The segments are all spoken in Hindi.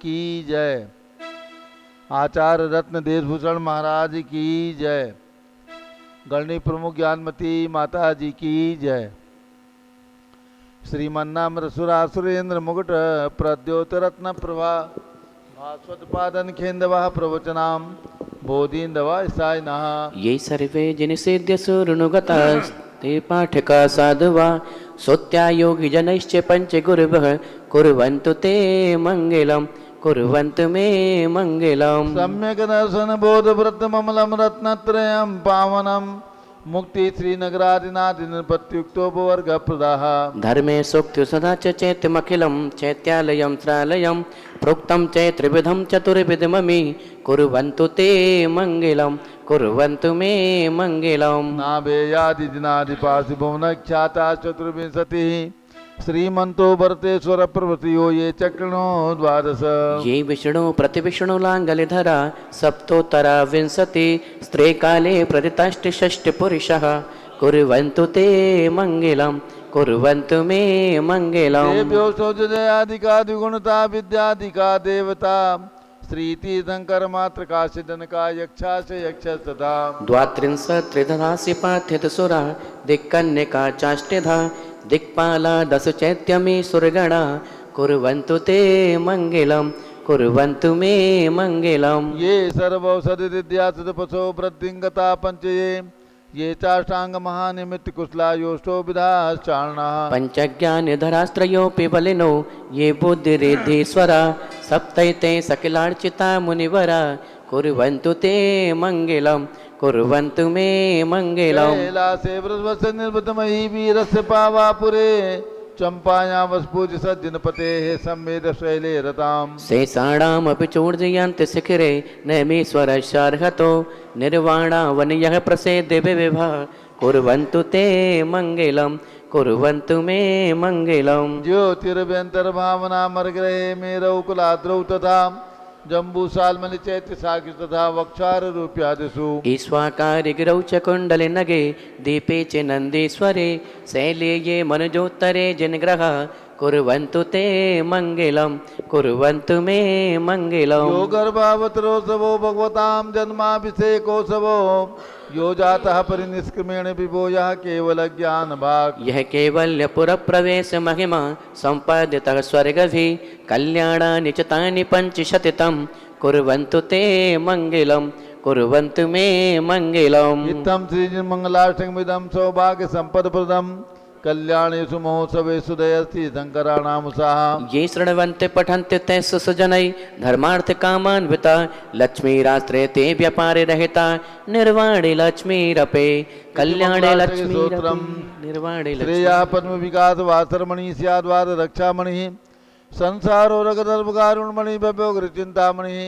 की जय। आचार्य रत्न देशभूषण महाराज की जय। गणनी प्रमुख ज्ञानमती माता जी की जय। श्रीमन्नाम सुरेंद्र मुकुट प्रद्योत रत्न प्रभा भास्वत पादन खेन्दवा प्रवचनाम बोधिन्दवा ईसाय नः। ये सर्वे जनिषेद्य सुरुनुगता ते पाठका साधुवा सोत्या योगी जनश्च पंच गुरुभः कुर्वन्तु ते मंगलम कुर्वन्तु मे मंगलम। सम्यक दर्शन बोध व्रत ममलम रत्नत्रयम पावनम मुक्ति श्रीनगरादिनाथ निपत्युक्तोपवर्ग प्रदाः। धर्मे सूक्ति सदा च चैत्यमखिलं चैत्यालयं श्रालयं प्रोक्तं च त्रिविधं चतुर्विधममि कुर्वन्तु ते मंगलम कुर्वन्तु मे मंगलम। नाभेयादि दिनादिपासि भुवन ख्याता चतुर्विंशतिः श्रीमंतो भरतेश्वर प्रभृतियो ये चक्रणो द्वादश। ये विष्णु प्रतिविष्णुलाङ्गलिधरा सप्तोत्तरा विंशति स्त्रे काले प्रदिताष्टि पुरुषः कुर्वन्तु ते मंगलम कुर्वन्तु मे मंगलम। देव्यो सौजन्यादिका द्विगुणता विद्यादिका देवता श्रीति शंकर मात्र का सिद्धनका यक्षा से यक्ष तथा। द्वात्रिंशत् त्रिधरासि पाठ्यत सुरा दिक्कन्यका चाष्टिधा दिक्पाला दश चैत्यमी सुरगणा कुर्वन्तु ते मंगलम कुर्वन्तु मे मंगलम। ये सर्वौषधि विद्या सदपसो वृद्धिंगता पंचये ये चाष्टांग महानिमित्त कुशला योष्टो विधाश्चारणः। पंचज्ञानधरास्त्रयोऽपि बलिनो ये बुद्धिरिद्धीश्वरा सप्तैते सकिलार्चिता मुनिवरा कुर्वन्तु ते मंगलम कुर्वन्तु मे मंगलम। कैलासे वृषभस्य निर्वृतमयी वीरस्य पावापुरे चंपायां वस्पूज सज्जनपते सम्मेद शैले रताम। शेषाणामपि चूर्जयन्ति शिखिरे नैमीश्वरशार्हतो निर्वाणा वनयः प्रसेद्य विविभा कुर्वन्तु ते मंगलम कुर्वन्तु मे मंगलम। ज्योतिर्भ्यंतर्भावना मर्ग्रहे मेरौ कुलाद्रौ तथा जम्बूसालमणि चैत्य साक्षी तथा वक्षार रूप्यादिषु। ईश्वाकारि गिरौ च कुण्डले नगे दीपे च नन्दीश्वरे शैले ये मनुजोत्तरे जनग्रह कुर्वन्तु ते मंगलम कुर्वन्तु मे मंगलम। यो गर्भावतरोत्सवो भगवतां जन्माभिषेकोत्सवो यो जातः परिनिष्क्रमेण विभो यः केवल ज्ञान भाग। यह केवल्य पुर प्रवेश महिमा संपादितः स्वर्गभि कल्याणानि च तानि पंचशतितं कुर्वन्तु ते मंगलम कुर्वन्तु मे मंगलम। इत्थं श्रीमंगलाष्टकमिदं सौभाग्य संपदप्रदं कल्याणेषु महोत्सवेषु दयस्ति शंकराणामुषाः। ये शृण्वन्ति पठन्ति ते सुजनै धर्मार्थकामान्विता लक्ष्मीरास्त्रे ते व्यापारे रहिता निर्वाणे लक्ष्मीरपे कल्याणे लक्ष्मीरपे निर्वाणे श्रेयः पद्म विकास वासरमणि स्याद्वाद रक्षामणि संसारो रगदर्भकारुणमणि भव्योग्र चिंतामणि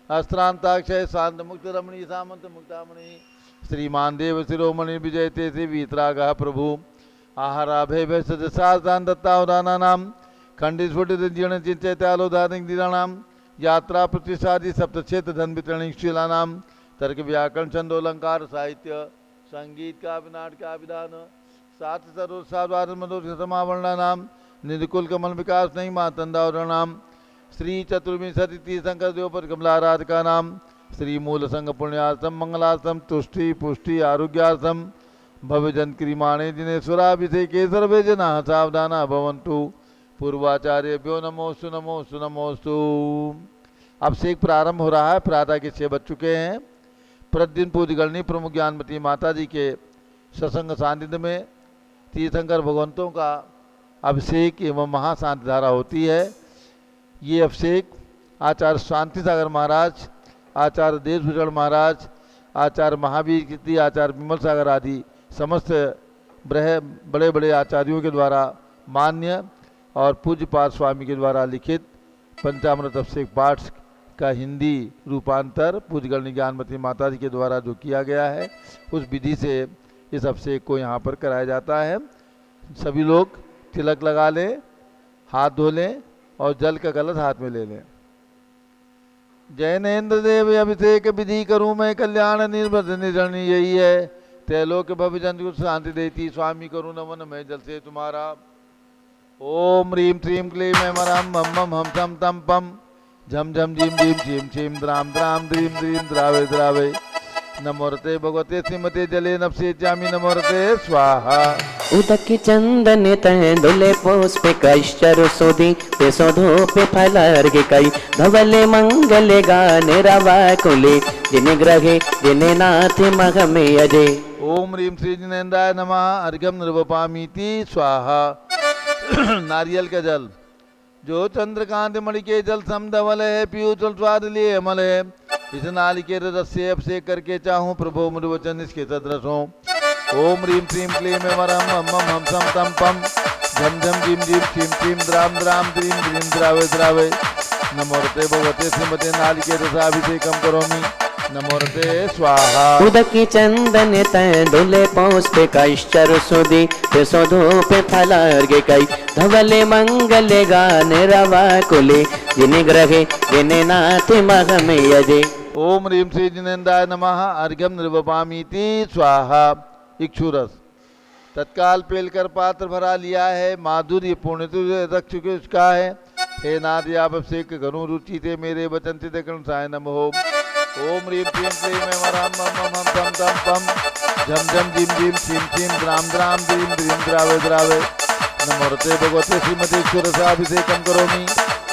अस्त्रांताक्षय शांत मुक्त रमणि सामंत मुक्तामणि श्रीमान देव शिरोमणि विजयते से वीतरागः प्रभु आहाराभय साधान दत्तावदानानां खंडिस्फुटित जीर्ण चिंचैत्यालोदानिक दीराणां यात्रा प्रतिष्ठादि सप्तक्षेत्र धन वितरणशीलानां तर्क व्याकरण छंदोलंकार साहित्य संगीत का नाटक का विधान सात सर्वसाधारण मधुर समावर्णानां निधिकुल कमल विकास नहीं मातंदावरणाम श्री चतुर्विंशति तीर्थंकर देवपर कमलाराधिका नाम श्री मूल संघ पुण्यार्थम मंगलार्थम तुष्टि पुष्टि आरोग्यार्थम भवजन क्रियमाणे दिनेश्वराभिषेके सर्वे जना सावधाना भवन्तु पूर्वाचार्यभ्यो नमोस्तु नमोस्तु नमोस्तु। अब से एक प्रारंभ हो रहा है। प्रातः के 6 बज चुके हैं। प्रतिदिन पूज्य गणनी प्रमुख ज्ञानमती माता जी के सत्संग सानिध्य में तीर्थंकर भगवंतों का अभिषेक एवं महाशांति धारा होती है। ये अभिषेक आचार्य शांति सागर महाराज, आचार्य देशभूषण महाराज, आचार्य महावीर कीर्ति, आचार्य विमल सागर आदि समस्त बड़े बड़े आचार्यों के द्वारा मान्य और पूज्य पाद स्वामी के द्वारा लिखित पंचामृत अभिषेक पाठ का हिंदी रूपांतर पूज्य गणनी ज्ञानमती माता जी के द्वारा जो किया गया है उस विधि से इस अभिषेक को यहाँ पर कराया जाता है। सभी लोग तिलक लगा लें, हाथ धो लें और जल का कलश हाथ में ले लें। जैनेन्द्र देव अभिषेक विधि करूँ मैं कल्याण निर्भर निर्जनी यही है त्रैलोक भविजन को शांति देती स्वामी करूँ नमन मैं जल से तुम्हारा। ओम ह्रीं श्रीं क्लीं ऐं मरहं मम हम थम तम पम झम झम झीम झीम छीम छीम द्राम द्राम द्रीम द्रीम द्रावे द्रावे नमोरते भगवते श्रीमते जले नपसे जामी नमोरते स्वाहा उदकी चंदन तैंदुले पुष्पे कैश्चरु सुधी पे सौधो पे फलार्घ्य कई धवले मंगले गाने रवा कुले जिने ग्रहे जिने नाथ मगमे अजे। ओम ह्रीम श्री जिनेन्द्राय नमः अर्घ्यम निर्वपामीति स्वाहा। नारियल का जल जो चंद्रकांत मणि के जल समधवल है पीयू जल स्वाद लिए अमल है इस नाली के रस से अभिषेक करके चाहूँ प्रभु मुझ वचन इसके सदृश हो। ओम ह्रीम श्रीम क्लीम मरम हम हम सम तम पम झम झम झीम झीम छीम छीम द्राम द्राम द्रीम द्रीम द्रावे द्रावे नमोरते भगवते श्रीमते नाली के रसाभिषेकम करोमि नमोरते स्वाहा। उदकी चंदन तैंदुले पुष्पे कैश्चरु सुधी पे सौधो पे फलार्घ्य कई धवले मंगले गाने रवा कुले जिने ग्रहे जिने नाथ मगमे अजे। ओम ह्रीम श्री जिनेन्द्राय नमः अर्घ्यम निर्वपामीति स्वाहा। इक्षुरस तत्काल पेलकर पात्र भरा लिया है माधुर्य पुण्य रक्ष उसका है हे नाथ आप अभिषेक करूँ रुचि थे मेरे वचन से दक्षिण साय नमो। ओम ह्रीम क्लीम क्लीम मरम मम मम तम तम पम झम झम झीम झीम छीम छीम द्राम द्राम द्रीम द्रीम द्रावे द्रावे नमोरते भगवते श्रीमते ईश्वरसाभिषेकम करोमि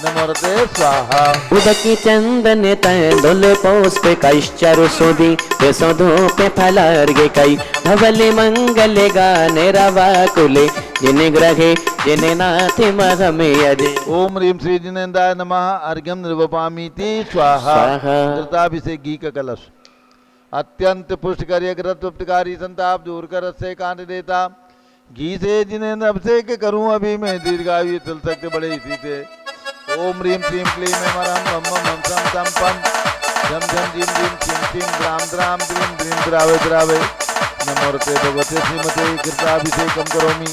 नमोरते स्वाहा। उदकी चंदन तैंदुले पुष्पे कैश्चरु सुधी पे सौधो पे फलार्घ्य कई धवले मंगले गाने रवा कुले जिने ग्रहे जिने नाथ मगमे अजे। ओम ह्रीम श्री जिनेन्द्राय नमः अर्घ्यम निर्वपामीति स्वाहा। घृताभिषेक घी का कलश अत्यंत पुष्टकारी ग्रतकारी संताप दूर कर से कांड देता घी से जिन्हें अभिषेक करूं अभी मैं दीर्घायु चल सकते बड़े इसी थे। ओम ह्रीम क्लीम क्लीम मरम मम मम सम तम पम झम झम झीम झीम छीम छीम द्राम द्राम द्रीम द्रीम द्रावे द्रावे नमोरते भगवते श्रीमते कृताभिषेकम करोमि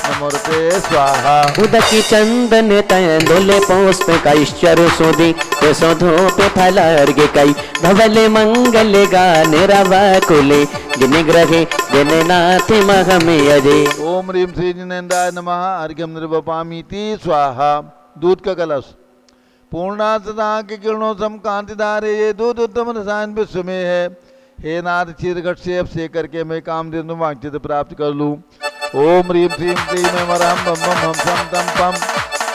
नमोरते स्वाहा। उदकी चंदन तैंदुले पुष्पे कैश्चरु सुधी पे सौधो पे फलार्घ्य कई धवले मंगले गाने रवा कुले जिने ग्रहे जिने नाथ मगमे अजे। ओम ह्रीम श्री जिनेन्द्राय नमः अर्घ्यम निर्वपामीति स्वाहा। दूध का कलश पूर्णा सदा के किरणों सम कांतिधारे ये दूध उत्तम रसायन विश्व में है हे नाथ क्षीरघट से अभिषेक करके मैं काम दिन वांछित प्राप्त कर लूँ। ओम ह्रीम श्रीम क्लीम मरम मम हम सम तम पम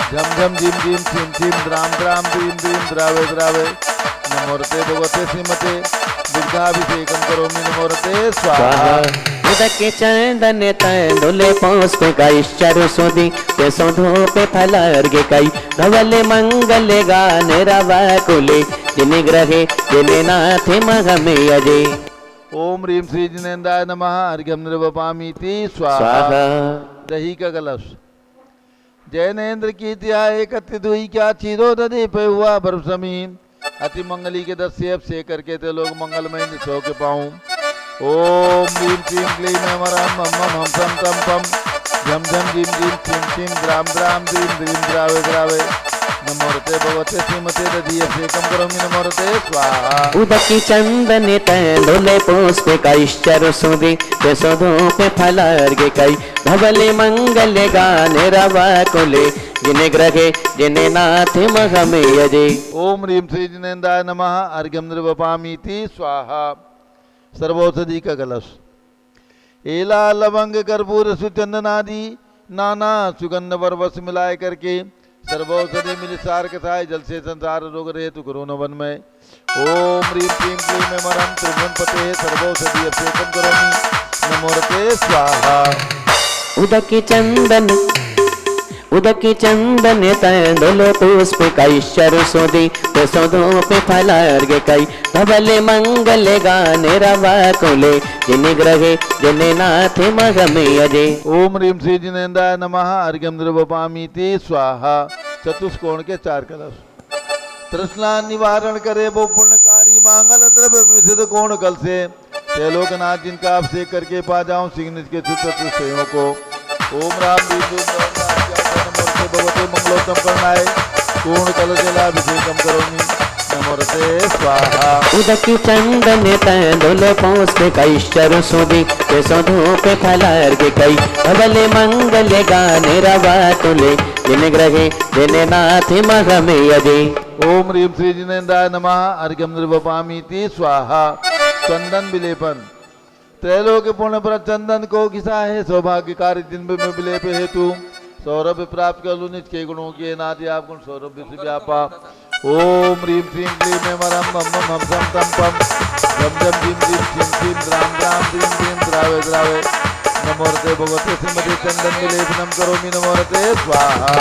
झम झम झीम झीम छीम छीम द्राम द्राम द्रीम द्रीम द्रावे द्रावे नमोरते भगवते श्रीमते दुर्गाभिषेकम करोमि नमोरते स्वाहा। उदकी चंदन तैंदुले पुष्पे कैश्चरु सुधी पे सौधो पे फलार्घ्य कई धवले मंगले गाने रवा कुले जिने ग्रहे जिने नाथ मगमे अजे। ओम ह्रीम श्री जिनेन्द्राय नमः अर्घ्यम निर्वपामीति स्वाहा। दही का कलश जैनेन्द्र की त्या एकत्रित हुई क्या चीरो दधि पे हुआ बरसमी अति मंगली के दस से अभिषेक करके ते लोग मंगलमय सो के पाऊं। ओम ह्रीम क्लीम क्लीम मरम मम हम सम तम पम झम झम झीम झीम छीम छीम द्राम द्राम द्रीम द्रीम द्रावे द्रावे नमोरते भगवते श्रीमते दधि अभिषेकम करोमि नमोरते स्वाहा। उदकी चंदन तैंदुले पुष्पे कैश्चरु सुधी पे सौधो पे फलार्घ्य कई धवले मंगले गाने रवा कुले जिने ग्रहे जिने नाथ मगमे अजे। ओम ह्रीम श्री जिनेन्द्राय नमः अर्घ्यम निर्वपामीति स्वाहा। सर्वौषधि का कलश एला लवंग कर्पूर सुचंदनादि नाना सुगंध वर्वस मिलाए करके सर्वौषधि मिल सार कथाय जल से संसार रोग रहे तु करो न वन में। ओम ह्रीम क्लीम क्लीम मरम त्रिभुवन पते सर्वौषधि अभिषेकम करोमि नमोरते स्वाहा। उदकी चंदन तैंदुले पुष्पे कैश्चरु सुधी पे सौधो पे फलार्घ्य कई धवले मंगले गाने रवा कुले जिने ग्रहे जिने नाथ मगमे अजे। ओम ह्रीम श्री जिनेन्द्राय नमः अर्घ्यम निर्वपामीति स्वाहा। चतुष्कोण के चार कलश तृष्णा निवारण करे वो पुण्यकारी मांगल द्रव्य मिश्रित कोण कल से ते लोकनाथ जिनका अभिषेक करके पा जाऊं सिग्निज के चतुष्टयों को। ओम राम भगवते मंगलोत्तम करनाय पूर्ण कलश जलाभिषेकम करोमि नमोरते स्वाहा। उदकी चंदन तैंदुल पुष्प कैश्चर सुदी पे धूप फलार्घ्य कई धवले मंगल गाने रवा तुले जिन ग्रहे जिन नाथ मगमे यदि। ओम ह्रीं श्री जिनेन्द्राय नमः। अर्घ्यं निर्वपामीति स्वाहा। चंदन विलेपन। त्रैलोक पूर्ण पर चंदन को घिसा है सौभाग्यकारी दिन में विलेप हेतु सौरभ प्राप्त कर लू निज के गुणों के नादि आप गुण सौरभ विश्व व्यापा। ओम ह्रीं श्रीं क्लीं ऐं मरं मम मम हम सम तम पम जम जम जीम जीम सीम सीम द्राम द्राम द्रीं द्रीं द्रावे द्रावे नमोरते भगवते श्रीमते चंदन विलेपनम करोमि नमोरते स्वाहा।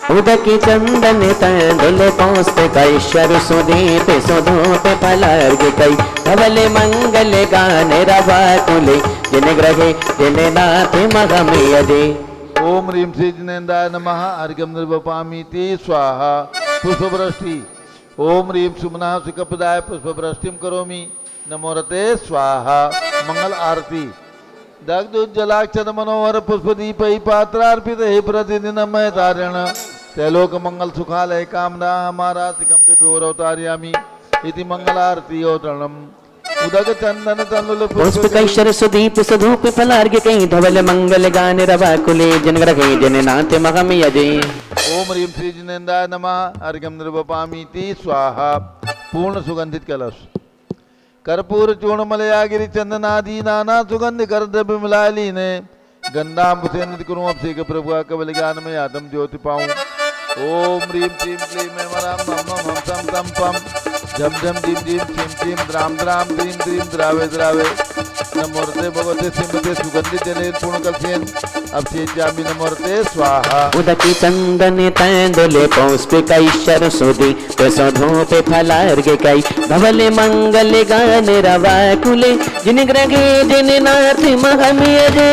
उदकी चंदन तैंदुल पुष्प कैश्चर सुदीप सुधूप फलार्घ्य कई धवले मंगल गाने रवा तुले जिन ग्रहे जिन नाथ मगमे यदि। ओम ह्रीं श्री जिनेन्द्राय नमः। अर्घ्यं निर्वपामीति स्वाहा। पुष्पवृष्टि। ओम ह्रीं सुमनः सुखप्रदाय पुष्पवृष्टिं करोमि नमोरते स्वाहा। मंगल आरती। दग्धोज्जलाक्षर मनोहर पुष्पदीपै पात्रार्पित हे प्रतिदिनं मय तारेण त्रैलोक मंगल सुखालय कामना हमारा तिकम अवतारयामि इति मंगलारती ओतरणम्। उदक चंदन तंदुल पुष्प कैश्चर सुदीप सुधूप फलार्घ्य कई धवल मंगल गाने रवा कुले जिन ग्रहे जिन नाथ मगमे यदि। ओम ह्रीं श्री जिनेन्द्राय नमः। अर्घ्यं निर्वपामीति स्वाहा। पूर्ण सुगंधित कलश। कर्पूर चूर्ण मलयागिरी चंदनादि नाना सुगंध कर द्रव्य मिलाय लीने गंधाम्बुसे निधि करूं अभिषेक प्रभु का कवल ज्ञान में आत्म ज्योति पाऊं। ओम ह्रीं श्रीं क्लीं ऐं मरं मम मम हम सम तम पम झम झम झीम झीम सीम सीम द्राम द्राम द्रीं द्रीं द्रावे द्रावे नमोरते भगवते श्रीमते सुगंधित जलेन पूर्ण कलशेन अभिषेच्यामि नमोरते स्वाहा। उदकी चंदन तैंदुल पुष्प कैश्चर सुदीप सुधूप फलार्घ्य कई धवले मंगल गाने रवा कुले जिन ग्रहे जिन नाथ मगमे यदि।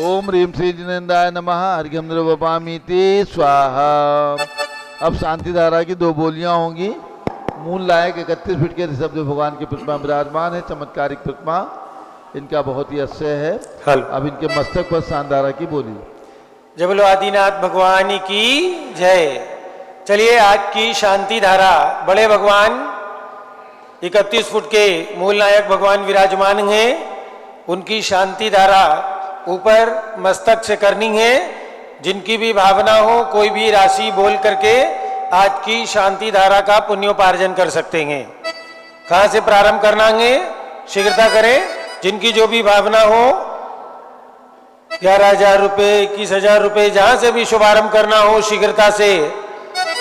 ओम ह्रीं श्री जिनेन्द्राय नमः। अर्घ्यं निर्वपामीति स्वाहा। अब शांति धारा की दो बोलियां होंगी। मूल लायक 31 फीट के ऋषभ भगवान की प्रतिमा विराजमान है। चमत्कारिक प्रतिमा इनका बहुत ही अश्य है। अब इनके मस्तक पर शानदारा की बोली। जय बोलो आदिनाथ भगवान की जय। चलिए आज की शांति धारा बड़े भगवान 31 फुट के मूल नायक भगवान विराजमान हैं। उनकी शांति धारा ऊपर मस्तक से करनी है। जिनकी भी भावना हो कोई भी राशि बोल करके आज की शांति धारा का पुण्योपार्जन कर सकते हैं। कहाँ से प्रारंभ करना है शीघ्रता करें। जिनकी जो भी भावना हो 11,000 रुपये 21,000 रुपये जहां से भी शुभारंभ करना हो शीघ्रता से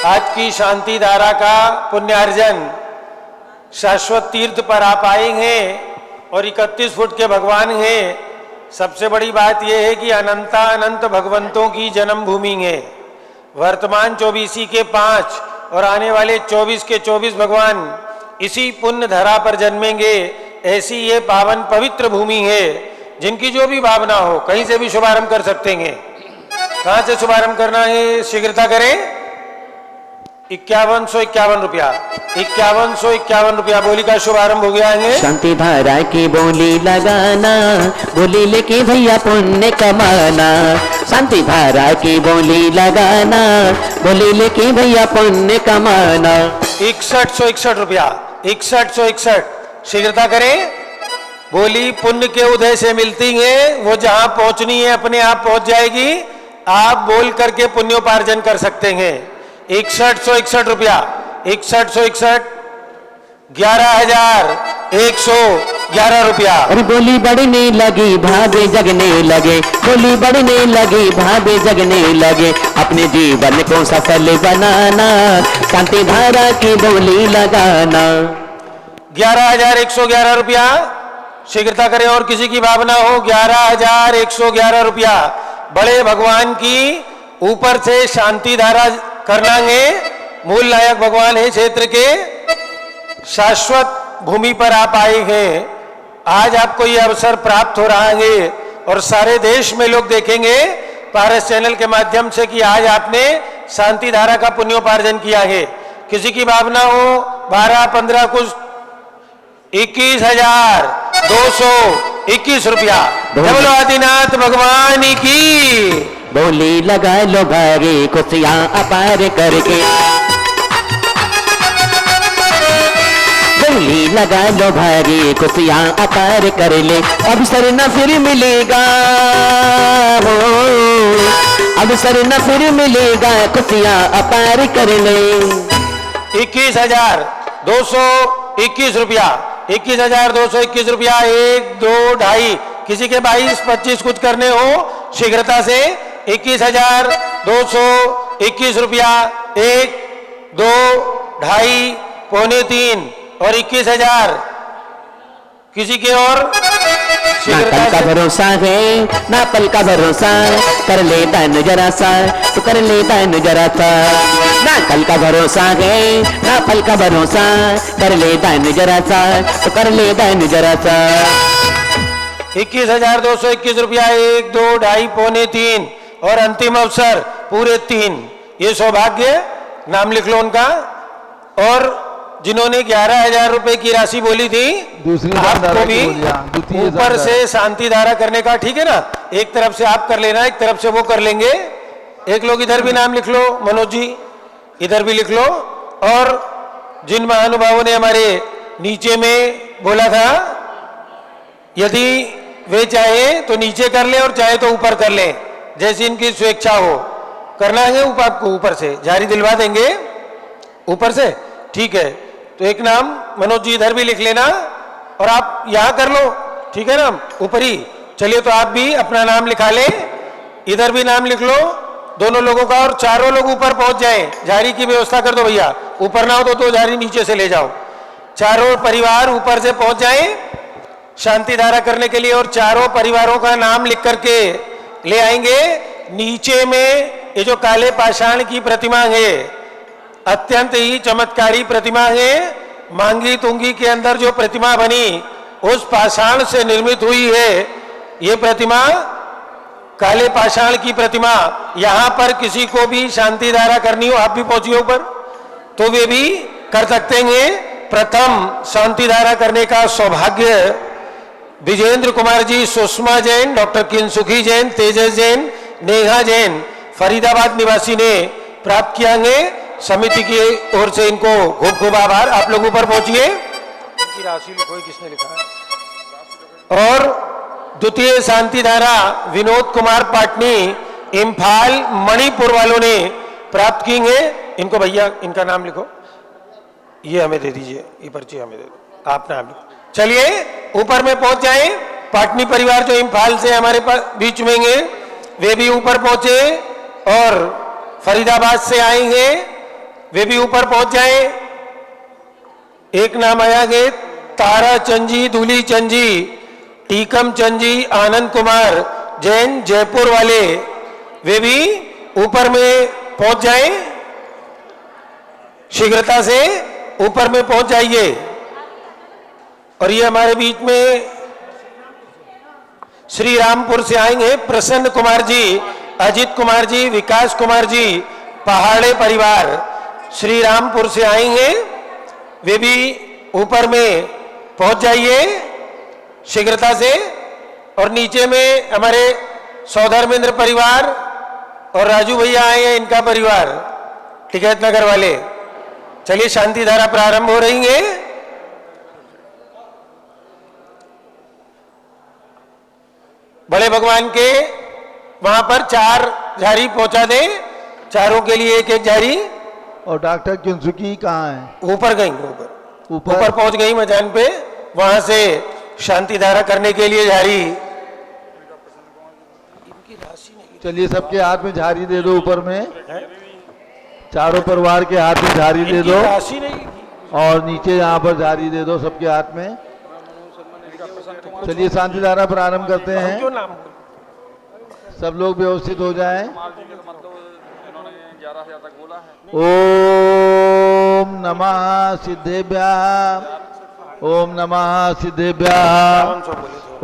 आज की शांति धारा का पुण्यार्जन शाश्वत तीर्थ पर आप आएंगे। और 31 फुट के भगवान हैं। सबसे बड़ी बात यह है कि अनंत भगवंतों की जन्मभूमि है। वर्तमान 24 के 5 और आने वाले 24 के 24 भगवान इसी पुण्य धरा पर जन्मेंगे। ऐसी ये पावन पवित्र भूमि है। जिनकी जो भी भावना हो कहीं से भी शुभारंभ कर सकते हैं। कहां से शुभारंभ करना है शीघ्रता करें। 5151 रुपया 5151 रुपया बोली का शुभारंभ हो गया है। शांति धारा की बोली लगाना बोली लेके भैया पुण्य कमाना। शांति धारा की बोली लगाना बोली लेके भैया पुण्य कमाना। 6161 रुपया 6161 शीघ्रता करें। बोली पुण्य के उदय से मिलती है। वो जहां पहुंचनी है अपने आप पहुंच जाएगी। आप बोल करके पुण्योपार्जन कर सकते हैं। 6161 रुपया 6161 11,111 रुपया। अरे बोली बढ़ने लगी भावे जगने लगे बोली बढ़ने लगी भावे जगने लगे अपने जीवन को सफल बनाना शांति धारा की बोली लगाना। 11,111 रुपया शीघ्रता करें। और किसी की भावना हो 11,111 रुपया बड़े भगवान की ऊपर से शांति धारा करना है। मूल नायक भगवान है क्षेत्र के। शाश्वत भूमि पर आप आए हैं। आज आपको यह अवसर प्राप्त हो रहा है और सारे देश में लोग देखेंगे पारस चैनल के माध्यम से कि आज आपने शांति धारा का पुण्योपार्जन किया है। किसी की भावना हो 12 15 कुछ 21,221 रुपया। बोलो आदिनाथ भगवान की बोली लगा लो भारी खुशियां अपार करके मुरली लगा लो भारी खुशियाँ अपार कर ले, अब सर न फिर मिलेगा हो, अब सर न फिर मिलेगा खुशियाँ अपार कर ले। 21,221 रुपया, 21,221 रुपया, 1 2 2.5, किसी के 22 25 कुछ करने हो शीघ्रता से। 21,221 रुपया, 1 2 2.5 पौने 3 और 21,000 किसी के और ना कल का भरोसा है ना पल का भरोसा, कर ले दान जरा सा तो कर ले दान जरा सा, ना कल का भरोसा है ना पल का भरोसा, कर ले दान जरा सा तो कर ले दान जरा सा। 21,221 रुपया, 1 2 2.5 पौने 3 और अंतिम अवसर पूरे 3। ये सौभाग्य नाम लिख लो उनका। और जिन्होंने 11,000 रुपए की राशि बोली थी दूसरी आपको भी द्वितीय ऊपर से शांति धारा करने का, ठीक है ना। एक तरफ से आप कर लेना, एक तरफ से वो कर लेंगे। एक लोग इधर भी नाम लिख लो, मनोज जी इधर भी लिख लो। और जिन महानुभावों ने हमारे नीचे में बोला था, यदि वे चाहे तो नीचे कर ले और चाहे तो ऊपर कर ले, जैसी इनकी स्वेच्छा हो। करना है ऊपर, आपको ऊपर से जारी दिलवा देंगे ऊपर से, ठीक है। तो एक नाम मनोज जी इधर भी लिख लेना और आप यहां कर लो, ठीक है ना, ऊपर ही। चलिए तो आप भी अपना नाम लिखा ले, इधर भी नाम लिख लो दोनों लोगों का, और चारों लोग ऊपर पहुंच जाएं। जारी की व्यवस्था कर दो भैया, ऊपर ना हो तो जारी नीचे से ले जाओ। चारों परिवार ऊपर से पहुंच जाएं शांति धारा करने के लिए, और चारों परिवारों का नाम लिख करके ले आएंगे। नीचे में ये जो काले पाषाण की प्रतिमा है, अत्यंत ही चमत्कारी प्रतिमा है। मांगी तुंगी के अंदर जो प्रतिमा बनी उस पाषाण से निर्मित हुई है ये प्रतिमा, काले पाषाण की प्रतिमा। यहां पर किसी को भी शांति धारा करनी हो, आप भी पहुंचिए ऊपर, तो वे भी कर सकते हैं। प्रथम शांति धारा करने का सौभाग्य विजेंद्र कुमार जी, सुषमा जैन, डॉक्टर किंसुखी जैन, तेजस जैन, नेहा जैन फरीदाबाद निवासी ने प्राप्त किया है। समिति की ओर से इनको खूब खूब आभार। आप लोग ऊपर पहुंचिए, इनकी राशि लिखो, किसने लिखा है। और द्वितीय शांति धारा विनोद कुमार पाटनी, इम्फाल मणिपुर वालों ने प्राप्त की है। इनको भैया इनका नाम लिखो, ये हमें दे दीजिए, ये पर्ची हमें दे दो, आप नाम लिखो। चलिए ऊपर में पहुंच जाए। पाटनी परिवार जो इम्फाल से हमारे बीच में हैं वे भी ऊपर पहुंचे, और फरीदाबाद से आएंगे वे भी ऊपर पहुंच जाए। एक नाम आया है तारा चंजी, दूली चंजी, टीकम चंजी, आनंद कुमार जैन जयपुर वाले, वे भी ऊपर में पहुंच जाए। शीघ्रता से ऊपर में पहुंच जाइए। और ये हमारे बीच में श्री रामपुर से आएंगे प्रसन्न कुमार जी, अजित कुमार जी, विकास कुमार जी, पहाड़े परिवार श्री रामपुर से आएंगे, वे भी ऊपर में पहुंच जाइए शीघ्रता से। और नीचे में हमारे सौधर्मेंद्र परिवार और राजू भैया आए हैं, इनका परिवार टिकैत नगर वाले। चलिए शांति धारा प्रारंभ हो रही है। बड़े भगवान के वहां पर 4 झारी पहुंचा दे, चारों के लिए एक एक झारी। और डॉक्टर किंसुकी कहाँ है? ऊपर गई, ऊपर पहुंच गई मैदान पे, वहां से शांति धारा करने के लिए झारी। चलिए सबके हाथ में झारी दे दो, ऊपर में चारों परिवार के हाथ में झारी दे दो, और नीचे यहाँ पर झारी दे दो सबके हाथ में। चलिए शांति धारा प्रारंभ करते हैं, सब लोग व्यवस्थित हो जाएं। ओम नमः सिद्धेभ्यः, ओम नमः सिद्धेभ्यः,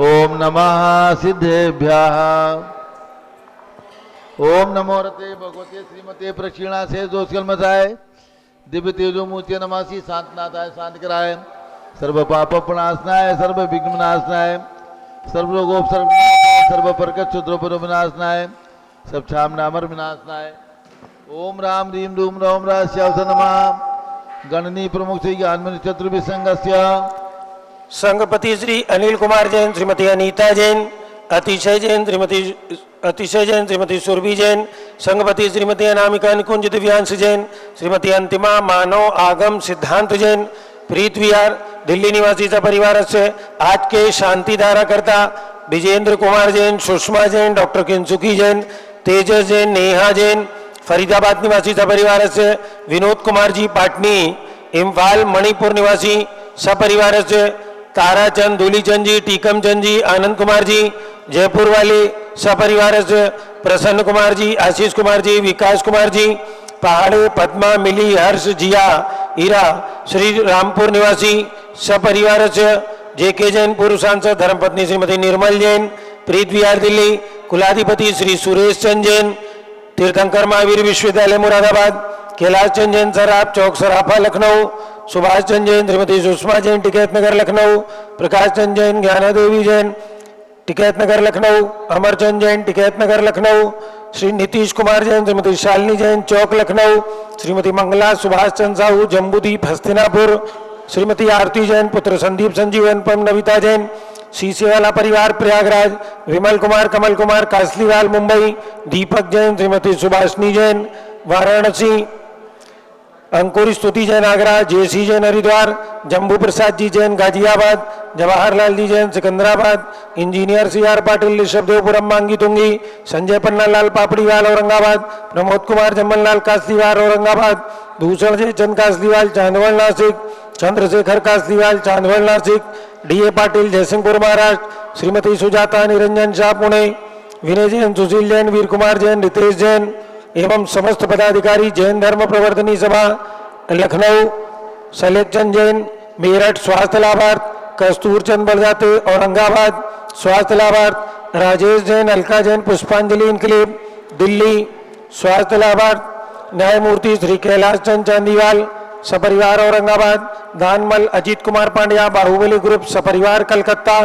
ओम नमः सिद्धेभ्यः। ओम नमो रते भगवते श्रीमते प्रक्षिणा से दोषकल मसाय, दिव्य तेजो मूर्ति नमासी, शांतनाथाय शांत कराय, सर्व पाप प्रणाशनाय, सर्व विघ्न विनाशनाय, सर्व रोगोपसर्ग विनाशनाय, सर्व प्रकट क्षुद्रोपरो विनाशनाय, सब छाम नामर विनाशनाय। ओम राम रीम रूम रोम रास्यावस नमः, गणनी प्रमुख श्री ज्ञानमणि चतुर्भुज संघस्य संघपति श्री अनिल कुमार जैन, श्रीमती अनीता जैन, अतिशय जैन, श्रीमती सुरभि जैन, संघपति श्रीमती अनामिका निकुंज दिव्यांश जैन, श्रीमती अंतिमा मानव आगम सिद्धांत जैन, प्रीत विहार दिल्ली निवासीचा परिवार से आज के शांति धारा करता विजेंद्र कुमार जैन, सुषमा जैन, डॉक्टर किंसुकी जैन, तेजस जैन, नेहा जैन, फरीदाबाद निवासीचा परिवार से विनोद कुमार जी पाटनी, इम्फाल मणिपुर निवासी सपरिवार से ताराचंद, धूलीचंद जी, टीकम चंद जी, आनंद कुमार जी, जयपुर वाले सपरिवार से प्रसन्न कुमार जी, आशीष कुमार जी, विकास कुमार जी, पहाड़े, पद्मा, मिली, हर्ष, जिया, ईरा, श्री रामपुर निवासी सपरिवार से जेके जैन, पूर्व सांसद धर्मपत्नी श्रीमती निर्मल जैन, प्रीत विहार दिल्ली, कुलाधिपति श्री सुरेश चंद जैन, तीर्थंकर महावीर विश्वविद्यालय मुरादाबाद, कैलाश चंद जैन सराफ चौक सराफा लखनऊ, सुभाष चंद जैन, श्रीमती सुषमा जैन, टिकैत नगर लखनऊ, प्रकाश चंद जैन, ज्ञाना देवी जैन, टिकैत नगर लखनऊ, अमरचंद जैन, टिकैत नगर लखनऊ, श्री नीतीश कुमार जैन, श्रीमती शालिनी जैन, चौक लखनऊ, श्रीमती मंगला सुभाष चंद साहू, जम्बूदीप हस्तिनापुर, श्रीमती आरती जैन, पुत्र संदीप संजीवन पम नविता जैन, सीसेवाला परिवार प्रयागराज, विमल कुमार, कमल कुमार कासलीवाल मुंबई, दीपक Jain, Shrimati Subhashini Jain Varanasi, Ankur Stuti Jain Agra, JC Jain Haridwar, Jambu Prasad ji Jain Ghaziabad, Jawaharlal ji Jain Secunderabad, engineer C R Patil Rishabhdevpuram Mangi Tungi, Sanjay Pannalal Papriwal Aurangabad, Pramod Kumar जम्मनलाल Kasliwal Aurangabad, Bhushan जय चंद कासलीवाल चांदवड़ नासिक, चंद्रशेखर कासलीवाल चांदवड़ नासिक, डीए पाटिल जयसिंहपुर महाराष्ट्र, श्रीमती सुजाता निरंजन शाह पुणे, विनय जैन, सुशील जैन, वीर कुमार जैन, रितेश जैन एवं समस्त पदाधिकारी जैन धर्म प्रवर्तनी सभा लखनऊ, सलेखचंद जैन मेरठ स्वास्थ्य लाभार्थ, कस्तूर चंद बरजाते औरंगाबाद स्वास्थ्य लाभार्थ, राजेश जैन, अलका जैन, पुष्पांजलि इनकलेब दिल्ली स्वास्थ्य लाभार्थ, न्यायमूर्ति श्री कैलाश चंद चांदीवाल सपरिवार औरंगाबाद, दानमल अजीत कुमार पांड्या बाहुबली ग्रुप सपरिवार कलकत्ता,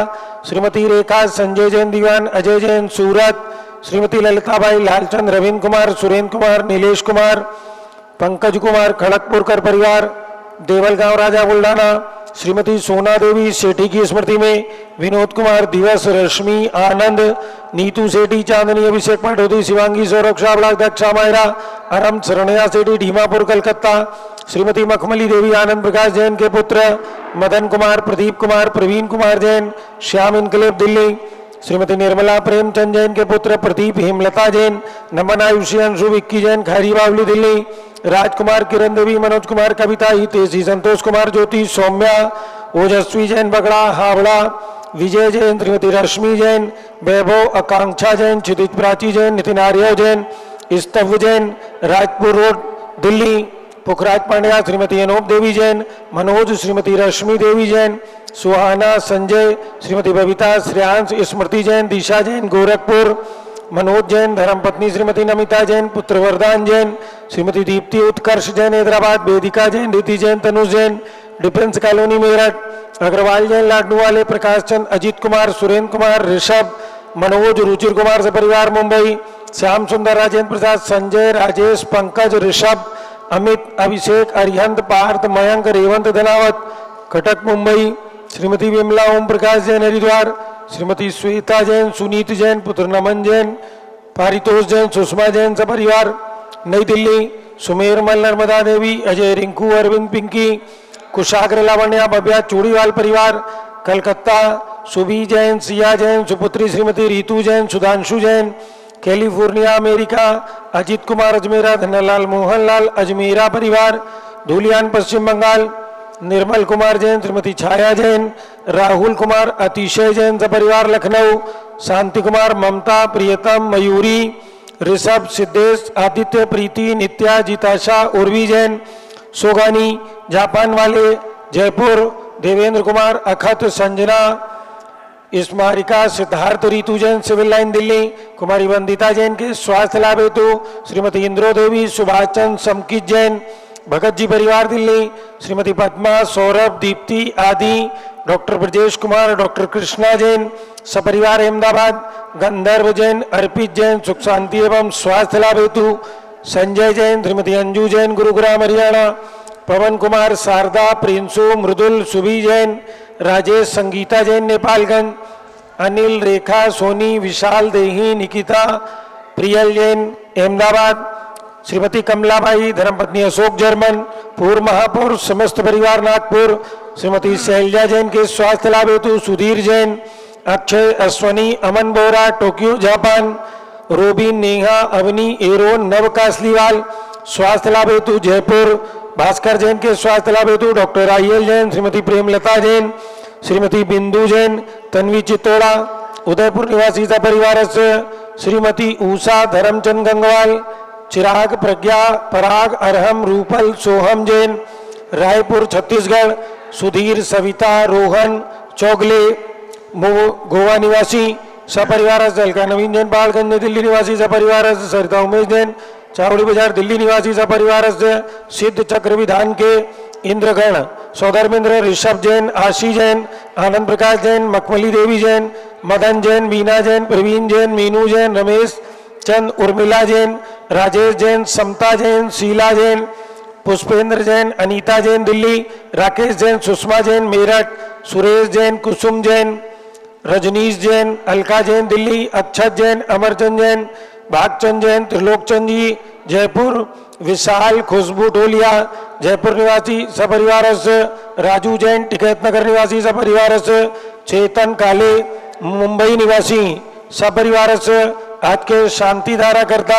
श्रीमती रेखा संजय जैन दीवान, अजय जैन सूरत, श्रीमती ललिताबाई लालचंद, रविंद्र कुमार, सुरेंद्र कुमार, नीलेश कुमार, पंकज कुमार खड़गपुरकर परिवार, देवलगांव राजा बुल्ढाना, श्रीमती सोना देवी सेठी की स्मृति में विनोद कुमार, दिवस, रश्मि, आनंद, नीतू सेठी, चांदनी, अभिषेक पाठोदी, शिवांगी, सौरभ शाबला, दक्षा मायरा, अरम शरणया सेठी ढीमापुर कलकत्ता, श्रीमती मखमली देवी, आनंद प्रकाश जैन के पुत्र मदन कुमार, प्रदीप कुमार, प्रवीण कुमार जैन, श्याम इनकलेब दिल्ली, श्रीमती निर्मला प्रेमचंद जैन के पुत्र प्रदीप, हेमलता जैन, नमन आयुषी, अंशु विक्की जैन, खैरी बावली दिल्ली, राजकुमार, किरण देवी, मनोज कुमार, कविता हितेशी, संतोष कुमार, ज्योति, सौम्या, ओजस्वी जैन बगड़ा हावड़ा, विजय जैन, श्रीमती रश्मि जैन, वैभव, आकांक्षा जैन, क्षितिज प्राची जैन, नितिन आर्य जैन, स्तव जैन, राजपुर रोड दिल्ली, पुखराज पांड्या, श्रीमती अनूप देवी जैन, मनोज, श्रीमती रश्मि देवी जैन, सुहाना, संजय, श्रीमती बबीता, श्रेयांश, स्मृति जैन, दिशा जैन गोरखपुर, मनोज जैन, धर्मपत्नी श्रीमती नमिता जैन, पुत्र वरदान जैन, श्रीमती दीप्ति उत्कर्ष जैन हैदराबाद, वेदिका जैन, रीति जैन, तनुज जैन, डिफेंस कॉलोनी मेरठ, अग्रवाल जैन लाडनू वाले, प्रकाश चंद, अजीत कुमार, सुरेंद्र कुमार, ऋषभ, मनोज, रुचिर कुमार से परिवार मुंबई, श्याम सुंदर, राजेंद्र प्रसाद, संजय, राजेश, पंकज, ऋषभ, अमित, अभिषेक, अरिहंत, पार्थ, मयंक, रेवंत धनावत, कटक मुंबई, श्रीमती विमला ओम प्रकाश जैन हरिद्वार, श्रीमती श्वेता जैन, सुनीत जैन, पुत्र नमन जैन, पारितोष जैन, सुषमा जैन सपरिवार नई दिल्ली, सुमेर मल, नर्मदा देवी, अजय, रिंकू, अरविंद, पिंकी, कुशाग्र, लावण्या, बबिया, चूड़ीवाल परिवार कलकत्ता, सुबी जैन, सिया जैन, सुपुत्री श्रीमती रीतू जैन, सुधांशु जैन, कैलिफोर्निया अमेरिका, अजीत कुमार अजमेरा, धनलाल मोहनलाल अजमेरा परिवार, धूलियान पश्चिम बंगाल, निर्मल कुमार जैन, श्रीमती छाया जैन, राहुल कुमार, अतिशय जैन सपरिवार लखनऊ, शांति कुमार, ममता, प्रियतम, मयूरी, ऋषभ, सिद्धेश, आदित्य, प्रीति, नित्या, जिताशा, उर्वी जैन, सोगानी, जापान वाले जयपुर, देवेंद्र कुमार, अखत, संजना, स्मारिका, सिद्धार्थ, रीतु जैन सिविल लाइन दिल्ली, कुमारी वंदिता जैन के स्वास्थ्य लाभ हेतु श्रीमती इंद्रो देवी, सुभाष चंद, समकित जैन, भगत जी परिवार दिल्ली, श्रीमती पद्मा, सौरभ, दीप्ति आदि, डॉक्टर ब्रजेश कुमार, डॉक्टर कृष्णा जैन सपरिवार अहमदाबाद, गंधर्व जैन, अर्पित जैन, सुख शांति एवं स्वास्थ्य लाभ हेतु, संजय जैन, श्रीमती अंजू जैन गुरुग्राम हरियाणा, पवन कुमार शारदा, प्रिंसू, मृदुल, सुभी जैन, राजेश, संगीता जैन नेपालगंज, अनिल, रेखा, सोनी, विशाल, देही, निकिता, प्रियल जैन अहमदाबाद, श्रीमती कमलाबाई, धर्मपत्नी अशोक जर्मन, पूर्व महापौर समस्त परिवार नागपुर, श्रीमती शैलजा जैन के स्वास्थ्य लाभ हेतु Sudhir Jain, Akshay, Ashwani, Aman Bora, Tokyo Japan, Robin, Neha, Avani, Aaron, Nav Kasliwal, स्वास्थ्य लाभ हेतु जयपुर, भास्कर जैन के स्वास्थ्य लाभ हेतु डॉक्टर आईएल जैन, श्रीमती प्रेमलता जैन, श्रीमती बिंदु जैन, तन्वी चित्तोड़ा, उदयपुर निवासी परिवार से श्रीमती उषा, धर्मचंद गंगवाल, चिराग, प्रज्ञा, पराग, अरहम, रूपल, सोहम जैन, रायपुर छत्तीसगढ़, सुधीर, सविता, रोहन, चौगले, गोवा निवासी सपरिवार अलका नवीन जैन, बालगंज दिल्ली निवासी सपरिवार सरिता उमेश जैन, चावड़ी बाजार दिल्ली निवासी सपरिवार सिद्ध चक्र विधान के इंद्रगण, सौधर्मेंद्र, ऋषभ जैन, आशी जैन, आनंद प्रकाश जैन, मखमली देवी जैन, मदन जैन, बीना जैन, प्रवीण जैन, मीनू जैन, रमेश चंद, उर्मिला जैन, राजेश जैन, समता जैन, शीला जैन, पुष्पेंद्र जैन, अनीता जैन दिल्ली, राकेश जैन, सुषमा जैन मेरठ, सुरेश जैन, कुसुम जैन, रजनीश जैन, अलका जैन दिल्ली, अक्षत जैन, अमरचंद जैन, भागचंद जैन, त्रिलोकचंद जी जयपुर, विशाल, खुशबू टोलिया जयपुर निवासी सपरिवार से, राजू जैन टिकैत नगर निवासी सपरिवार से, चेतन काले मुंबई निवासी सपरिवार से, आज के शांति धारा करता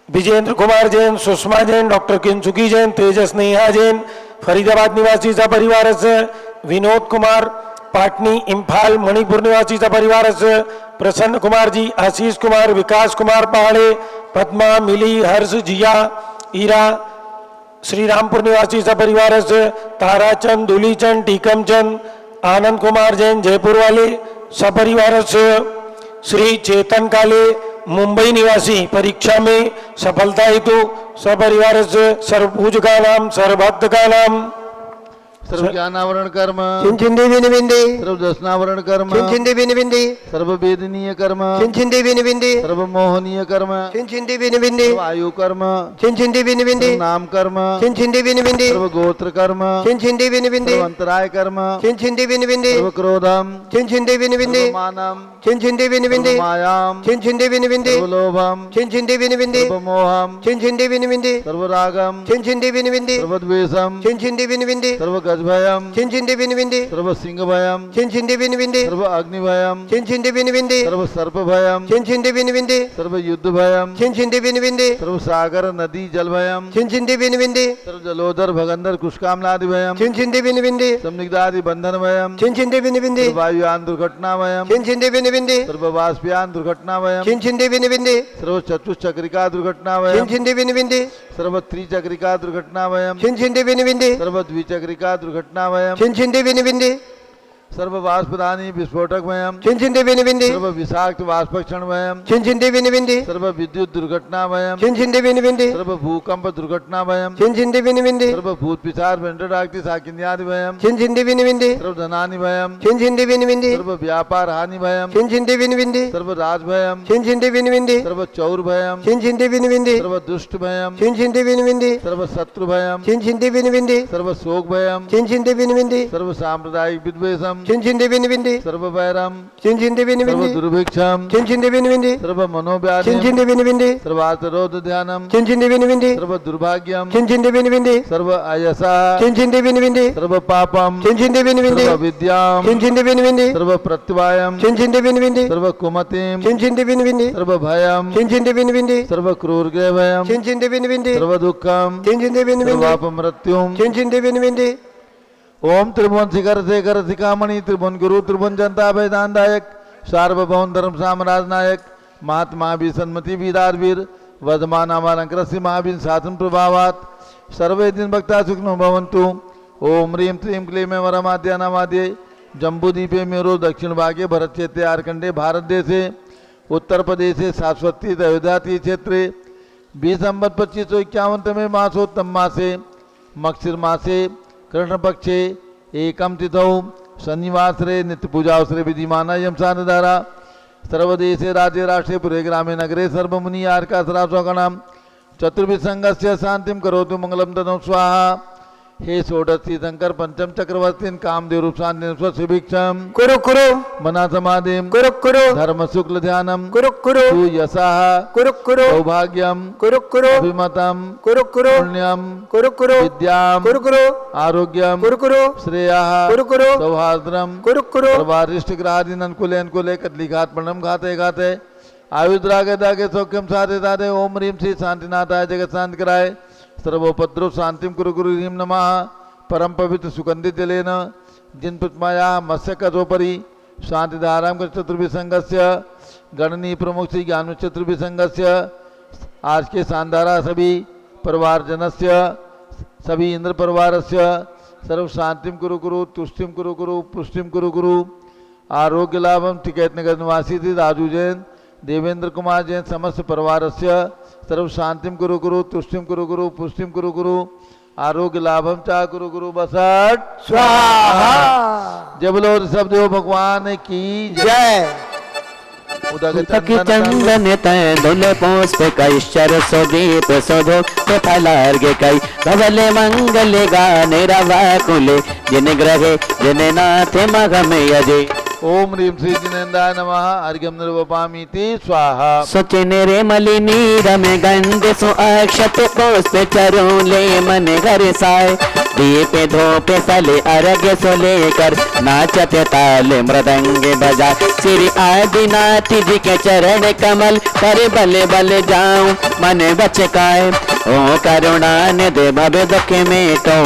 विजेंद्र कुमार जैन, सुषमा जैन, डॉक्टर किंसुकी जैन, तेजस नेहा जैन, फरीदाबाद निवासी सपरिवार से, विनोद कुमार पाटनी, इम्फाल मणिपुर निवासी सपरिवार से, प्रसन्न कुमार जी, आशीष कुमार, विकास कुमार पहाड़े, पद्मा, मिली, हर्ष, जिया, ईरा, श्री रामपुर निवासी सपरिवार से, ताराचंद, दूलीचंद, टीकमचंद, आनंद कुमार जैन जयपुर वाले सपरिवार से, श्री चेतन काले मुंबई निवासी परीक्षा में सफलता हेतु सपरिवार से, सर्वपूज का नाम, सर्वभक्त का नाम, सर्व ज्ञानावरण कर्म, चिंचिंदी बिनबिंदी, सर्व दर्शनावरण कर्म, चिंचिंदी बिनबिंदी, सर्व वेदनीय कर्म, चिंचिंदी बिनबिंदी, सर्व मोहनीय कर्म, चिंचिंदी बिनबिंदी, सर्व आयु कर्म, चिंचिंदी बिनबिंदी, सर्व नाम कर्म, चिंचिंदी बिनबिंदी, सर्व गोत्र कर्म, चिंचिंदी बिनबिंदी, सर्व अंतराय कर्म, चिंचिंदी बिनबिंदी, सर्व क्रोधम, चिंचिंदी बिनबिंदी, सर्व मानम, चिंचिंदी बिनबिंदी, सर्व मायाम, चिंचिंदी बिनबिंदी, सर्व लोभम, चिंचिंदी बिनबिंदी, सर्व मोहम, चिंचिंदी बिनबिंदी, सर्व रागम, चिंचिंदी बिनबिंदी, सर्व द्वेषम, चिंचिंदी बिनबिंदी, सर्व गजभयम, चिंचिंदी बिनबिंदी, सर्व सिंह भयम, चिंचिंदी बिनबिंदी, सर्व अग्नि भयम, चिंचिंदी बिनबिंदी, सर्व सर्प भयम, चिंचिंदी बिनबिंदी, सर्व युद्ध भयम, चिंचिंदी बिनबिंदी, सर्व सागर नदी जल भयम, चिंचिंदी बिनबिंदी, सर्व जलोदर भगंदर कुशकामलादि भयम, चिंचिंदी बिनबिंदी, संनिग्धादि बंधन भयम, चिंचिंदी बिनबिंदी, सर्व वायुयान दुर्घटना भयम, चिंचिंदी बिनबिंदी, सर्व वाष्पयान दुर्घटना भयम, चिंचिंदी बिनबिंदी, सर्व चतुश्चक्रिका दुर्घटना भयम, चिंचिंदी बिनबिंदी, सर्व त्रिचक्रिका दुर्घटना भयम, चिंचिंदी बिनबिंदी, सर्व द्विचक्रिका दुर्घटना भयम, चिंचिंदी बिनबिंदी, सर्व वाष्पदानी विस्फोटक भयम, चिंचिंदी बिनबिंदी, सर्व विषाक्त वाष्पक्षण भयम, चिंचिंदी बिनबिंदी, सर्व विद्युत दुर्घटना भयम, चिंचिंदी बिनबिंदी, सर्व भूकंप दुर्घटना भयम, चिंचिंदी बिनबिंदी, सर्व भूत पिशाच वेंटडाक्ति साकिन्यादि भयम, चिंचिंदी बिनबिंदी, सर्व धनानि भयम, चिंचिंदी बिनबिंदी, सर्व व्यापार हानि भयम, चिंचिंदी बिनबिंदी, सर्व राज भयम, चिंचिंदी बिनबिंदी, सर्व चौर भयम, चिंचिंदी बिनबिंदी, सर्व दुष्ट भयम, चिंचिंदी बिनबिंदी, सर्व शत्रु भयम, चिंचिंदी बिनबिंदी, सर्व शोक भयम, चिंचिंदी बिनबिंदी, सर्व सांप्रदायिक विद्वेषम, चिंचिंदी बिनबिंदी, सर्व वैरम, चिंचिंदी सर्व बिनबिंदी, दुर्भिक्षम, चिंचिंदी बिनबिंदी, सर्व मनोव्याधि, चिंचिंदी बिनबिंदी, सर्व आतरोध ध्यानम, चिंचिंदी बिनबिंदी, सर्व दुर्भाग्यम, चिंचिंदी बिनबिंदी, सर्व अयसा, चिंचिंदी बिनबिंदी, सर्व पापम, चिंचिंदी बिनबिंदी, सर्व विद्याम, चिंचिंदी बिनबिंदी, सर्व प्रत्यवायम, चिंचिंदी बिनबिंदी, सर्व कुमतिम, चिंचिंदी बिनबिंदी, सर्व भयम, चिंचिंदी बिनबिंदी, सर्व क्रूरग्रह भयम, चिंचिंदी बिनबिंदी, सर्व दुःखम, चिंचिंदी बिनबिंदी, सर्वापमृत्युम, चिंचिंदी बिनबिंदी, ओम त्रिभुवन शिखर शेखर शिखामणि त्रिभुवन गुरु त्रिभुवन जनता वेदांतायक सार्वभौम धर्म साम्राज्य नायक महात्मा भी सन्मति वीरारवीर वर्धमान अमालंकृष्य महावीर शासन प्रभावात सर्वे दिन भक्ता सुखनो भवन्तु। ओम ह्रीं त्रीं क्लीं वरमाद्य नामाद्ये जम्बूद्वीपे मेरो दक्षिण भागे भरत क्षेत्रे आर्कंडे भारत देशे उत्तर प्रदेशे शाश्वती अयोध्याती क्षेत्रे 20 संवत् 2551 मासोत्तम मासे मक्षिर मासे कृष्ण पक्षे एकम तिथौ शनिवासरे नित्य पूजावसरे विधिमाना यमसान धारा सर्वदेशे राज्य राष्ट्रे पुरे ग्रामे नगरे सर्वमुनि आर्का सरासोगणम चतुर्विसंगस्य शांतिम करोतु मंगलम तनो स्वाहा। हे षोडशी शंकर पंचम चक्रवर्ती कामदेव रूप शांति स्वशिभिक्षम कुरु कुरु मना समाधिम कुरु कुरु धर्म शुक्ल ध्यानम कुरु कुरु तु यशाह कुरु कुरु सौभाग्यम कुरु कुरु अभिमतम कुरु कुरु पुण्यम कुरु कुरु विद्याम कुरु कुरु आरोग्यम कुरु कुरु श्रेयः कुरु कुरु सौहार्द्रम कुरु कुरु प्रवारिष्ट ग्रहादीन अनुकूले अनुकूले कदली घात प्रणम घाते घाते आयुद्रागे दागे सौख्यम साधे साधे ओम ह्रीम श्री शांतिनाथाय जगत शांति कराय सर्वोपद्रव शांतिम कुरु गुरु ह्रीम नमः परम पवित्र सुगंधित जलेन जिन पुष्माया मत्स्य कथोपरि शांतिधाराम कर चतुर्विसंगस्य गणनीय प्रमुख श्री ज्ञान चतुर्विसंगस्य आज के शानदारा सभी परिवारजनस्य सभी इंद्र परिवारस्य सर्व शांतिम कुरु गुरु तुष्टिम कुरु गुरु पुष्टिम कुरु गुरु आरोग्य लाभम टिकैत नगर निवासी थी राजू जैन देवेंद्र कुमार जैन समस्त परिवारस्य सर्व शांतिम कुरु गुरु तुष्टिम कुरु गुरु पुष्टिम कुरु गुरु आरोग्य लाभम चा कुरु गुरु बसट स्वाहा। जय बोलो ऋषभ देव भगवान की जय। उदक तकी चंदन तय दुले पुष्प कैश्चर सुदीप सुधो ते फलार्घ्य कै धवले मंगले गाने रवा कुले जिन ग्रहे जिन नाथे मघमे यजे। ओम ह्रीम श्री जिनेन्द्राय नमः अर्घ्यम निर्वपामीति स्वाहा। सुचिन रे मलिनी रमे गंध सु अक्षत पुष्प चरूले मन घर साय दीप धूप सले अर्घ्य सो लेकर नाचत ताल मृदंग बजा श्री आदिनाथ जी के चरण कमल पर बल बल जाऊं मन बचकाए ओ करुणा निधि भव दुख में तो